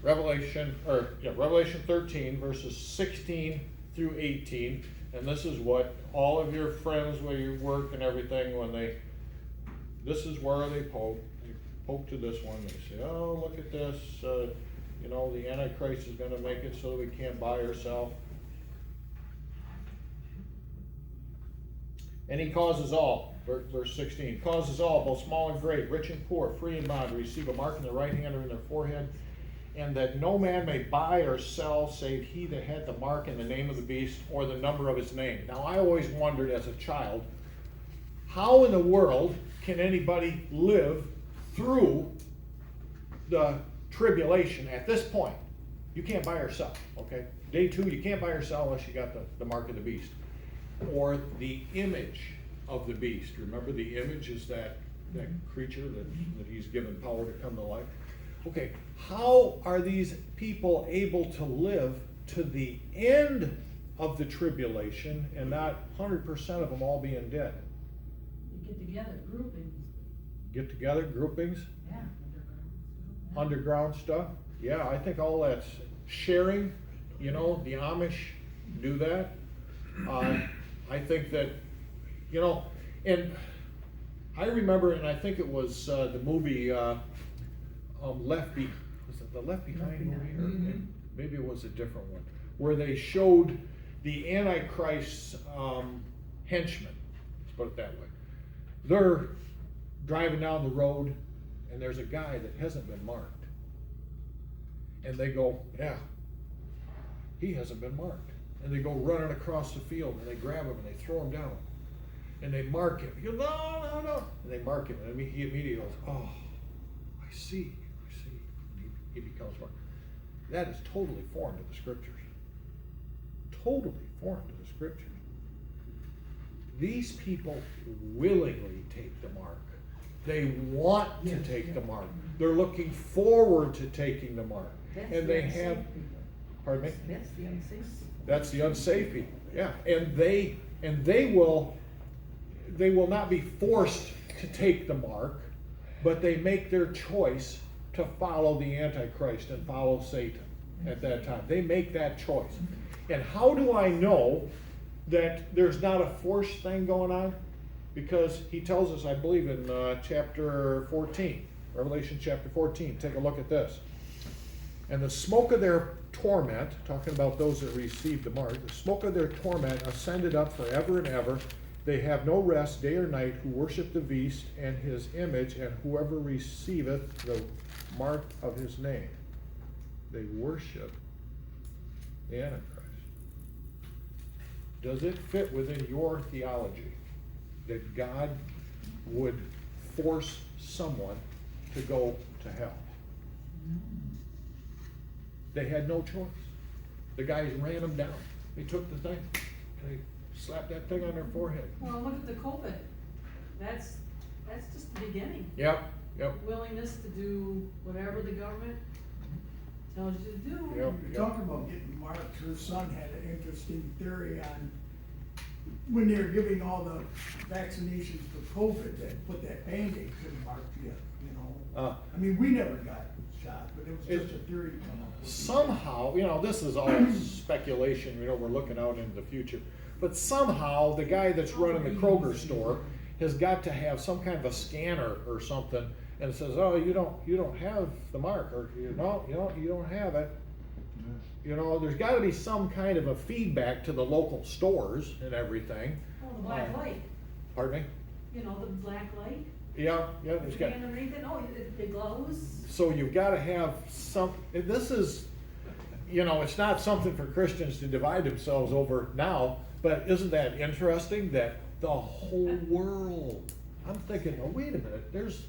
Revelation 13, verses 16 through 18. And this is what all of your friends where you work and everything, this is where they poke. They poke to this one. They say, oh, look at this. The Antichrist is going to make it so that we can't buy or sell. And he causes all, verse 16, causes all, both small and great, rich and poor, free and bond, to receive a mark in their right hand or in their forehead, and that no man may buy or sell save he that had the mark in the name of the beast or the number of his name. Now, I always wondered as a child, how in the world can anybody live through the tribulation at this point? You can't buy or sell, okay? Day 2, you can't buy or sell unless you got the mark of the beast. Or the image of the beast. Remember, the image is that creature that he's given power to come to life. Okay, how are these people able to live to the end of the tribulation and not 100% of them all being dead? You get together, groupings. Get together, groupings, Yeah. underground stuff. Yeah, I think all that's sharing, you know, the Amish do that. I think that, you know, and I remember, and I think it was the movie Left Behind. Was it the Left Behind movie? Or maybe it was a different one, where they showed the Antichrist's henchmen. Let's put it that way. They're driving down the road, and there's a guy that hasn't been marked. And they go, yeah, he hasn't been marked. And they go running across the field, and they grab him, and they throw him down. And they mark him. He goes, no, no, no. And they mark him, and he immediately goes, oh, I see. And he becomes marked. That is totally foreign to the Scriptures. Totally foreign to the Scriptures. These people willingly take the mark. They want to take the mark. They're looking forward to taking the mark. That's And the they unsafe have, people. pardon me? That's the unsafe people. That's the unsafe people, yeah. And they will not be forced to take the mark, but they make their choice to follow the Antichrist and follow Satan at that time. They make that choice. And how do I know that there's not a forced thing going on? Because he tells us, I believe, in chapter 14, Revelation chapter 14. Take a look at this. And the smoke of their torment, talking about those that received the mark, the smoke of their torment ascended up forever and ever. They have no rest day or night who worship the beast and his image, and whoever receiveth the mark of his name. They worship the Antichrist. Does it fit within your theology that God would force someone to go to hell? They had no choice. The guys ran them down. They took the thing and they slapped that thing on their forehead. Well, look at the COVID. That's just the beginning. Yep. Willingness to do whatever the government tells you to do. Yep. Talking about getting marked, her son had an interesting theory on when they were giving all the vaccinations for COVID, that put that Band-Aid couldn't mark you, you know. I mean, we never got shot, but it was just a theory to come up with. Somehow, you know, this is all speculation, you know, we're looking out into the future. But somehow the guy that's running the Kroger store has got to have some kind of a scanner or something, and it says, oh, you don't have the mark, or you don't have it. You know, there's got to be some kind of a feedback to the local stores and everything. Oh, the black light, Pardon me? you know, the black light. Yeah, there's got. And underneath it, oh, it glows. So you've got to have some, and this is, you know, it's not something for Christians to divide themselves over now, but isn't that interesting that the whole world, I'm thinking, oh, wait a minute, there's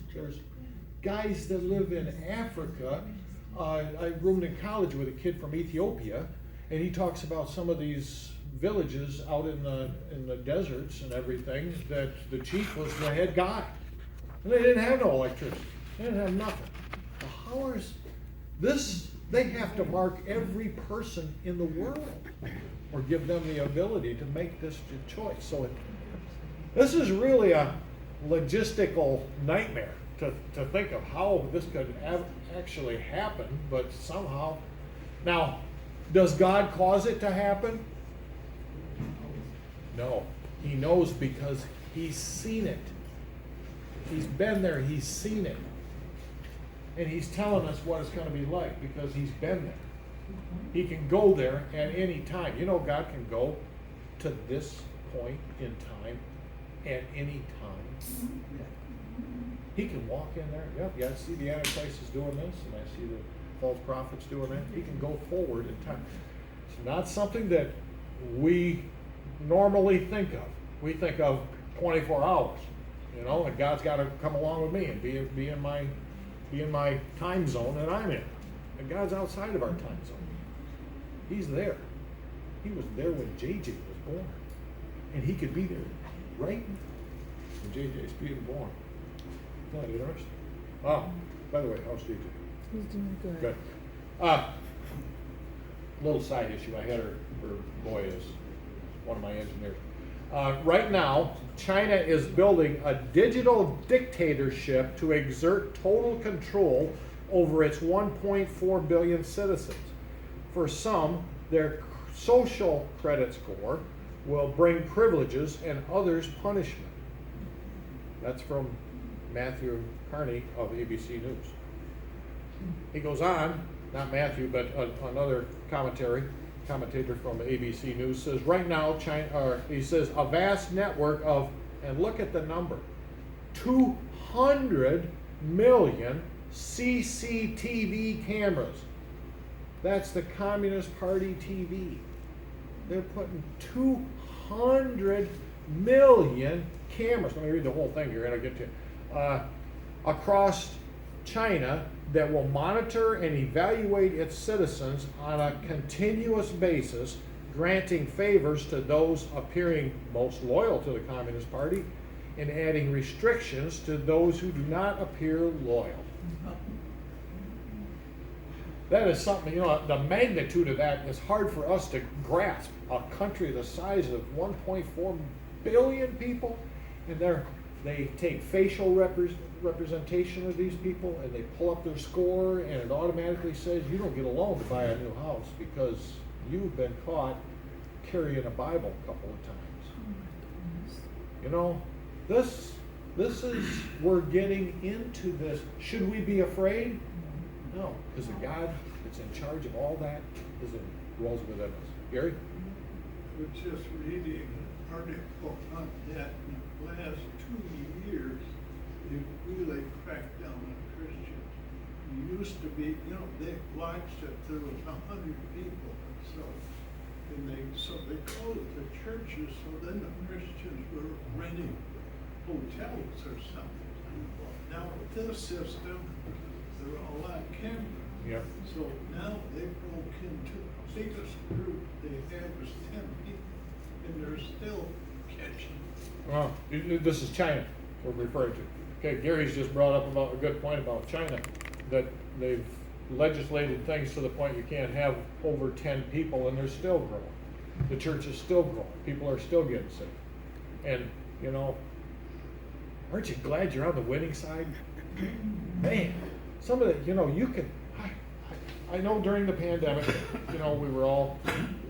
guys that live in Africa. I roomed in college with a kid from Ethiopia, and he talks about some of these villages out in the deserts and everything that the chief was the head guy. And they didn't have no electricity. They didn't have nothing. How is this? They have to mark every person in the world or give them the ability to make this choice. So this is really a logistical nightmare to think of how this could actually happen, but somehow. Now, does God cause it to happen? No. He knows because he's seen it. He's been there, he's seen it. And he's telling us what it's going to be like because he's been there. He can go there at any time. You know, God can go to this point in time at any time. He can walk in there. Yep, yeah, I see the Antichrist is doing this, and I see the false prophets doing that. He can go forward in time. It's not something that we normally think of. We think of 24 hours, you know, and God's got to come along with me and be in my time zone that I'm in. And God's outside of our time zone. He's there. He was there when JJ was born. And he could be there right when JJ's being born. Not interesting. Oh, by the way, how's JJ? He's doing good. Good. Little side issue. I had her boy is one of my engineers. Right now, China is building a digital dictatorship to exert total control over its 1.4 billion citizens. For some, their social credit score will bring privileges and others punishment. That's from Matthew Carney of ABC News. He goes on, not Matthew, but another commentator from ABC News says, right now, he says, a vast network of, and look at the number, 200 million CCTV cameras. That's the Communist Party TV. They're putting 200 million cameras, let me read the whole thing here and I'll get to it, across China that will monitor and evaluate its citizens on a continuous basis, granting favors to those appearing most loyal to the Communist Party and adding restrictions to those who do not appear loyal. That is something, the magnitude of that is hard for us to grasp. A country the size of 1.4 billion people, and they take facial representation of these people, and they pull up their score, and it automatically says you don't get a loan to buy a new house because you've been caught carrying a Bible a couple of times. This is, we're getting into this. Should we be afraid? No, because the God that's in charge of all that dwells within us. Gary? I was just reading an article on that in the last 2 years. They really cracked down on Christians. It used to be, they watched it, there was 100 people or so. And they closed the churches, so then the Christians were renting hotels or something. Now with this system, they're all on camera. Yep. So now they broke into the biggest group they had was 10 people, and they're still catching. Well, this is China we're referring to. Okay, Gary's just brought up about a good point about China, that they've legislated things to the point you can't have over 10 people, and they're still growing. The church is still growing. People are still getting saved. And, aren't you glad you're on the winning side? Man, some of the, you can, I know during the pandemic, we were all,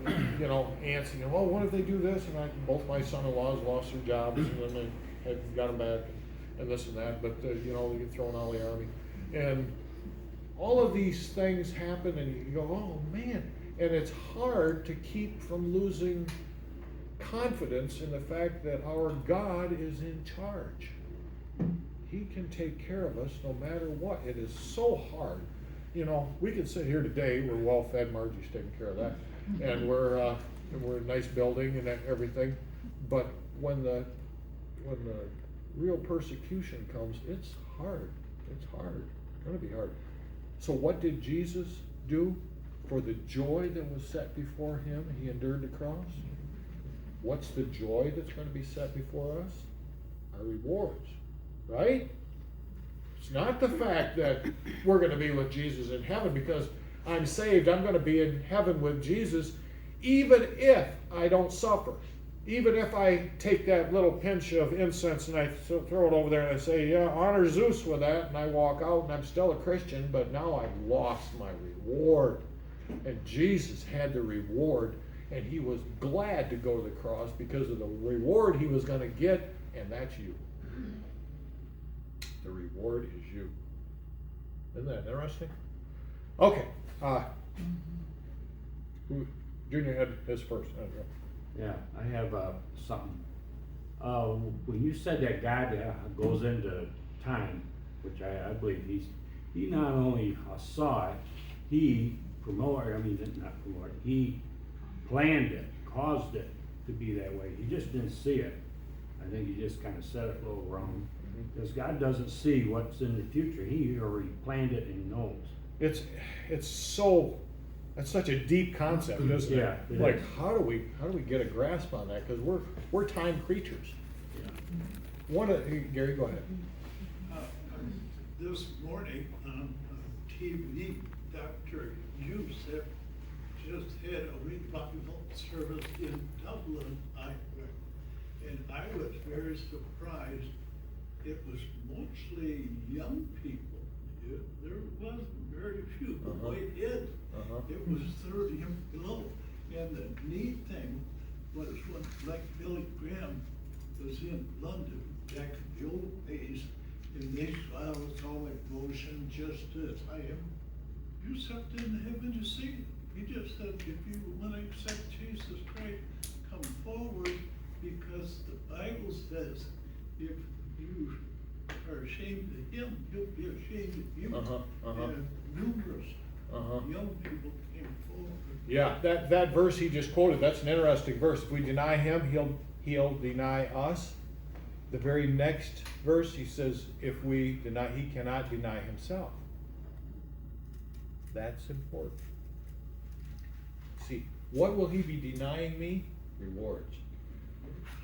antsy, well, what if they do this? And both my son-in-laws lost their jobs, and then they had got them back, and this and that, but, they get thrown out of the army. And all of these things happen, and you go, oh, man. And it's hard to keep from losing confidence in the fact that our God is in charge. He can take care of us no matter what. It is so hard. We can sit here today, we're well fed, Margie's taking care of that, and we're a nice building and everything, but when the real persecution comes, it's hard. It's hard. It's gonna be hard. So what did Jesus do? For the joy that was set before him, he endured the cross. What's the joy that's going to be set before us? Our rewards, right? It's not the fact that we're going to be with Jesus in heaven because I'm saved, I'm going to be in heaven with Jesus, even if I don't suffer. Even if I take that little pinch of incense and I throw it over there and I say, yeah, honor Zeus with that, and I walk out and I'm still a Christian, but now I've lost my reward. And Jesus had the reward, and he was glad to go to the cross because of the reward he was going to get, and that's you. The reward is you. Isn't that interesting? Okay. Junior had his first. Yeah, I have something. When you said that God goes into time, which I believe he not only saw it, he he planned it, caused it to be that way. He just didn't see it. I think he just kind of said it a little wrong. Because God doesn't see what's in the future. He already planned it and he knows. It's such a deep concept, isn't it? Yeah, Like how do we get a grasp on that? Because we're time creatures. Yeah. Gary, go ahead. This morning on TV, Dr. Youssef just had a revival service in Dublin, Ireland, and I was very surprised. It was mostly young people, there wasn't very few, but Uh-huh. way it, Uh-huh. it was 30 and below. And the neat thing was when, like Billy Graham was in London back in the old days, and they saw it's all like motion, justice, I am. You stepped in heaven to see it. He just said, if you want to accept Jesus Christ, come forward, because the Bible says, if you are ashamed of him, he'll be ashamed of you. Uh-huh, uh-huh. And numerous Uh-huh. young people came forward. Yeah, that verse he just quoted, that's an interesting verse. If we deny him, he'll deny us. The very next verse, he says, if we deny, he cannot deny himself. That's important. See, what will he be denying me? Rewards.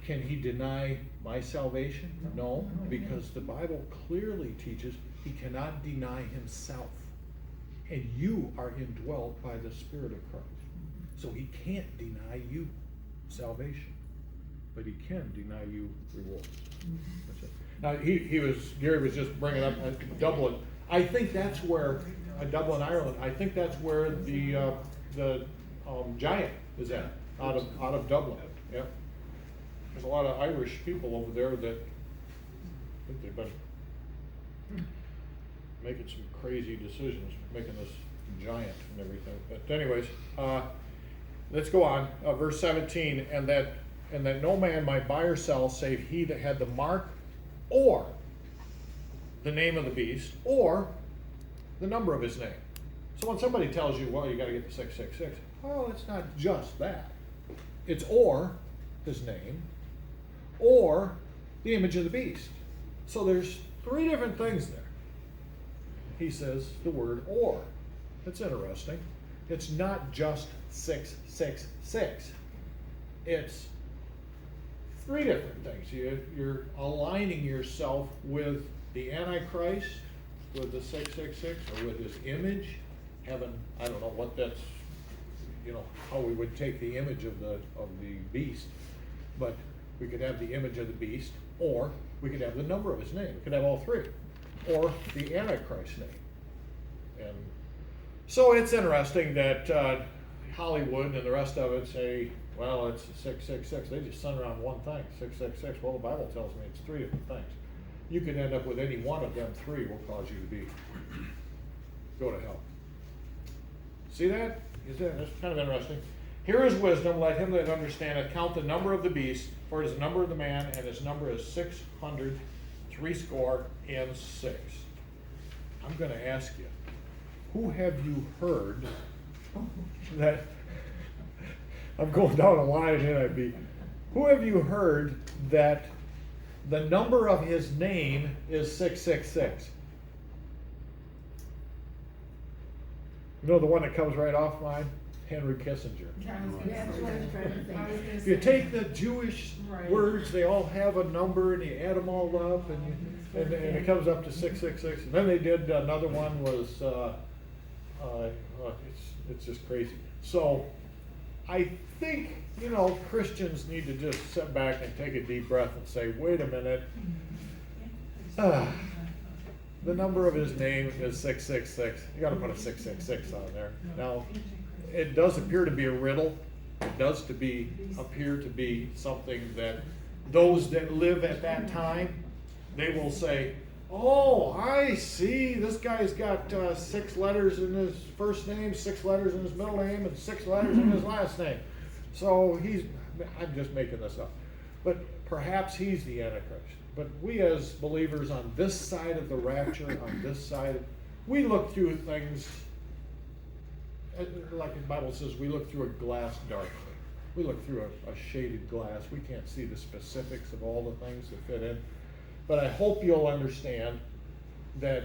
Can he deny my salvation? No, because the Bible clearly teaches he cannot deny himself. And you are indwelt by the Spirit of Christ. So he can't deny you salvation, but he can deny you rewards. That's it. Now, Gary was just bringing up Dublin. I think that's where, Dublin, Ireland, I think that's where the giant is at, out of Dublin, yeah. There's a lot of Irish people over there that I think they've been making some crazy decisions, making this giant and everything. But anyways, let's go on. Verse 17, and that no man might buy or sell save he that had the mark or the name of the beast or the number of his name. So when somebody tells you, well, you got to get the 666, well, it's not just that. It's or his name or the image of the beast. So there's three different things there. He says the word or. That's interesting. It's not just 666. It's three different things. You're aligning yourself with the Antichrist, with the 666, or with his image. Having, I don't know what that's, how we would take the image of the beast, but we could have the image of the beast, or we could have the number of his name. We could have all three, or the Antichrist name. And so it's interesting that Hollywood and the rest of it say, well, it's 666. They just center on one thing, 666. Well, the Bible tells me it's three different things. You could end up with any one of them three will cause you to go to hell. See that? That's kind of interesting. Here is wisdom, let him that understandeth count the number of the beast, for it is the number of the man, and his number is 666. I'm going to ask you, who have you heard that, I'm going down a line NIV, who have you heard that the number of his name is 666? You know the one that comes right off mine? Henry Kissinger. That's what I was trying to think. If you take the Jewish Right. words, they all have a number, and you add them all up, and it comes up to 666. And then they did another one was, it's just crazy. So I think, Christians need to just sit back and take a deep breath and say, wait a minute. The number of his name is 666. You got to put a 666 on there. Now, it does appear to be a riddle. It does appear to be something that those that live at that time, they will say, oh, I see, this guy's got 6 letters in his first name, 6 letters in his middle name, and 6 letters in his last name. So I'm just making this up. But perhaps he's the Antichrist. But we as believers on this side of the rapture, on this side, we look through things, like the Bible says, we look through a glass darkly. We look through a shaded glass. We can't see the specifics of all the things that fit in. But I hope you'll understand that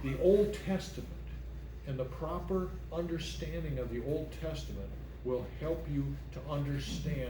the Old Testament and the proper understanding of the Old Testament will help you to understand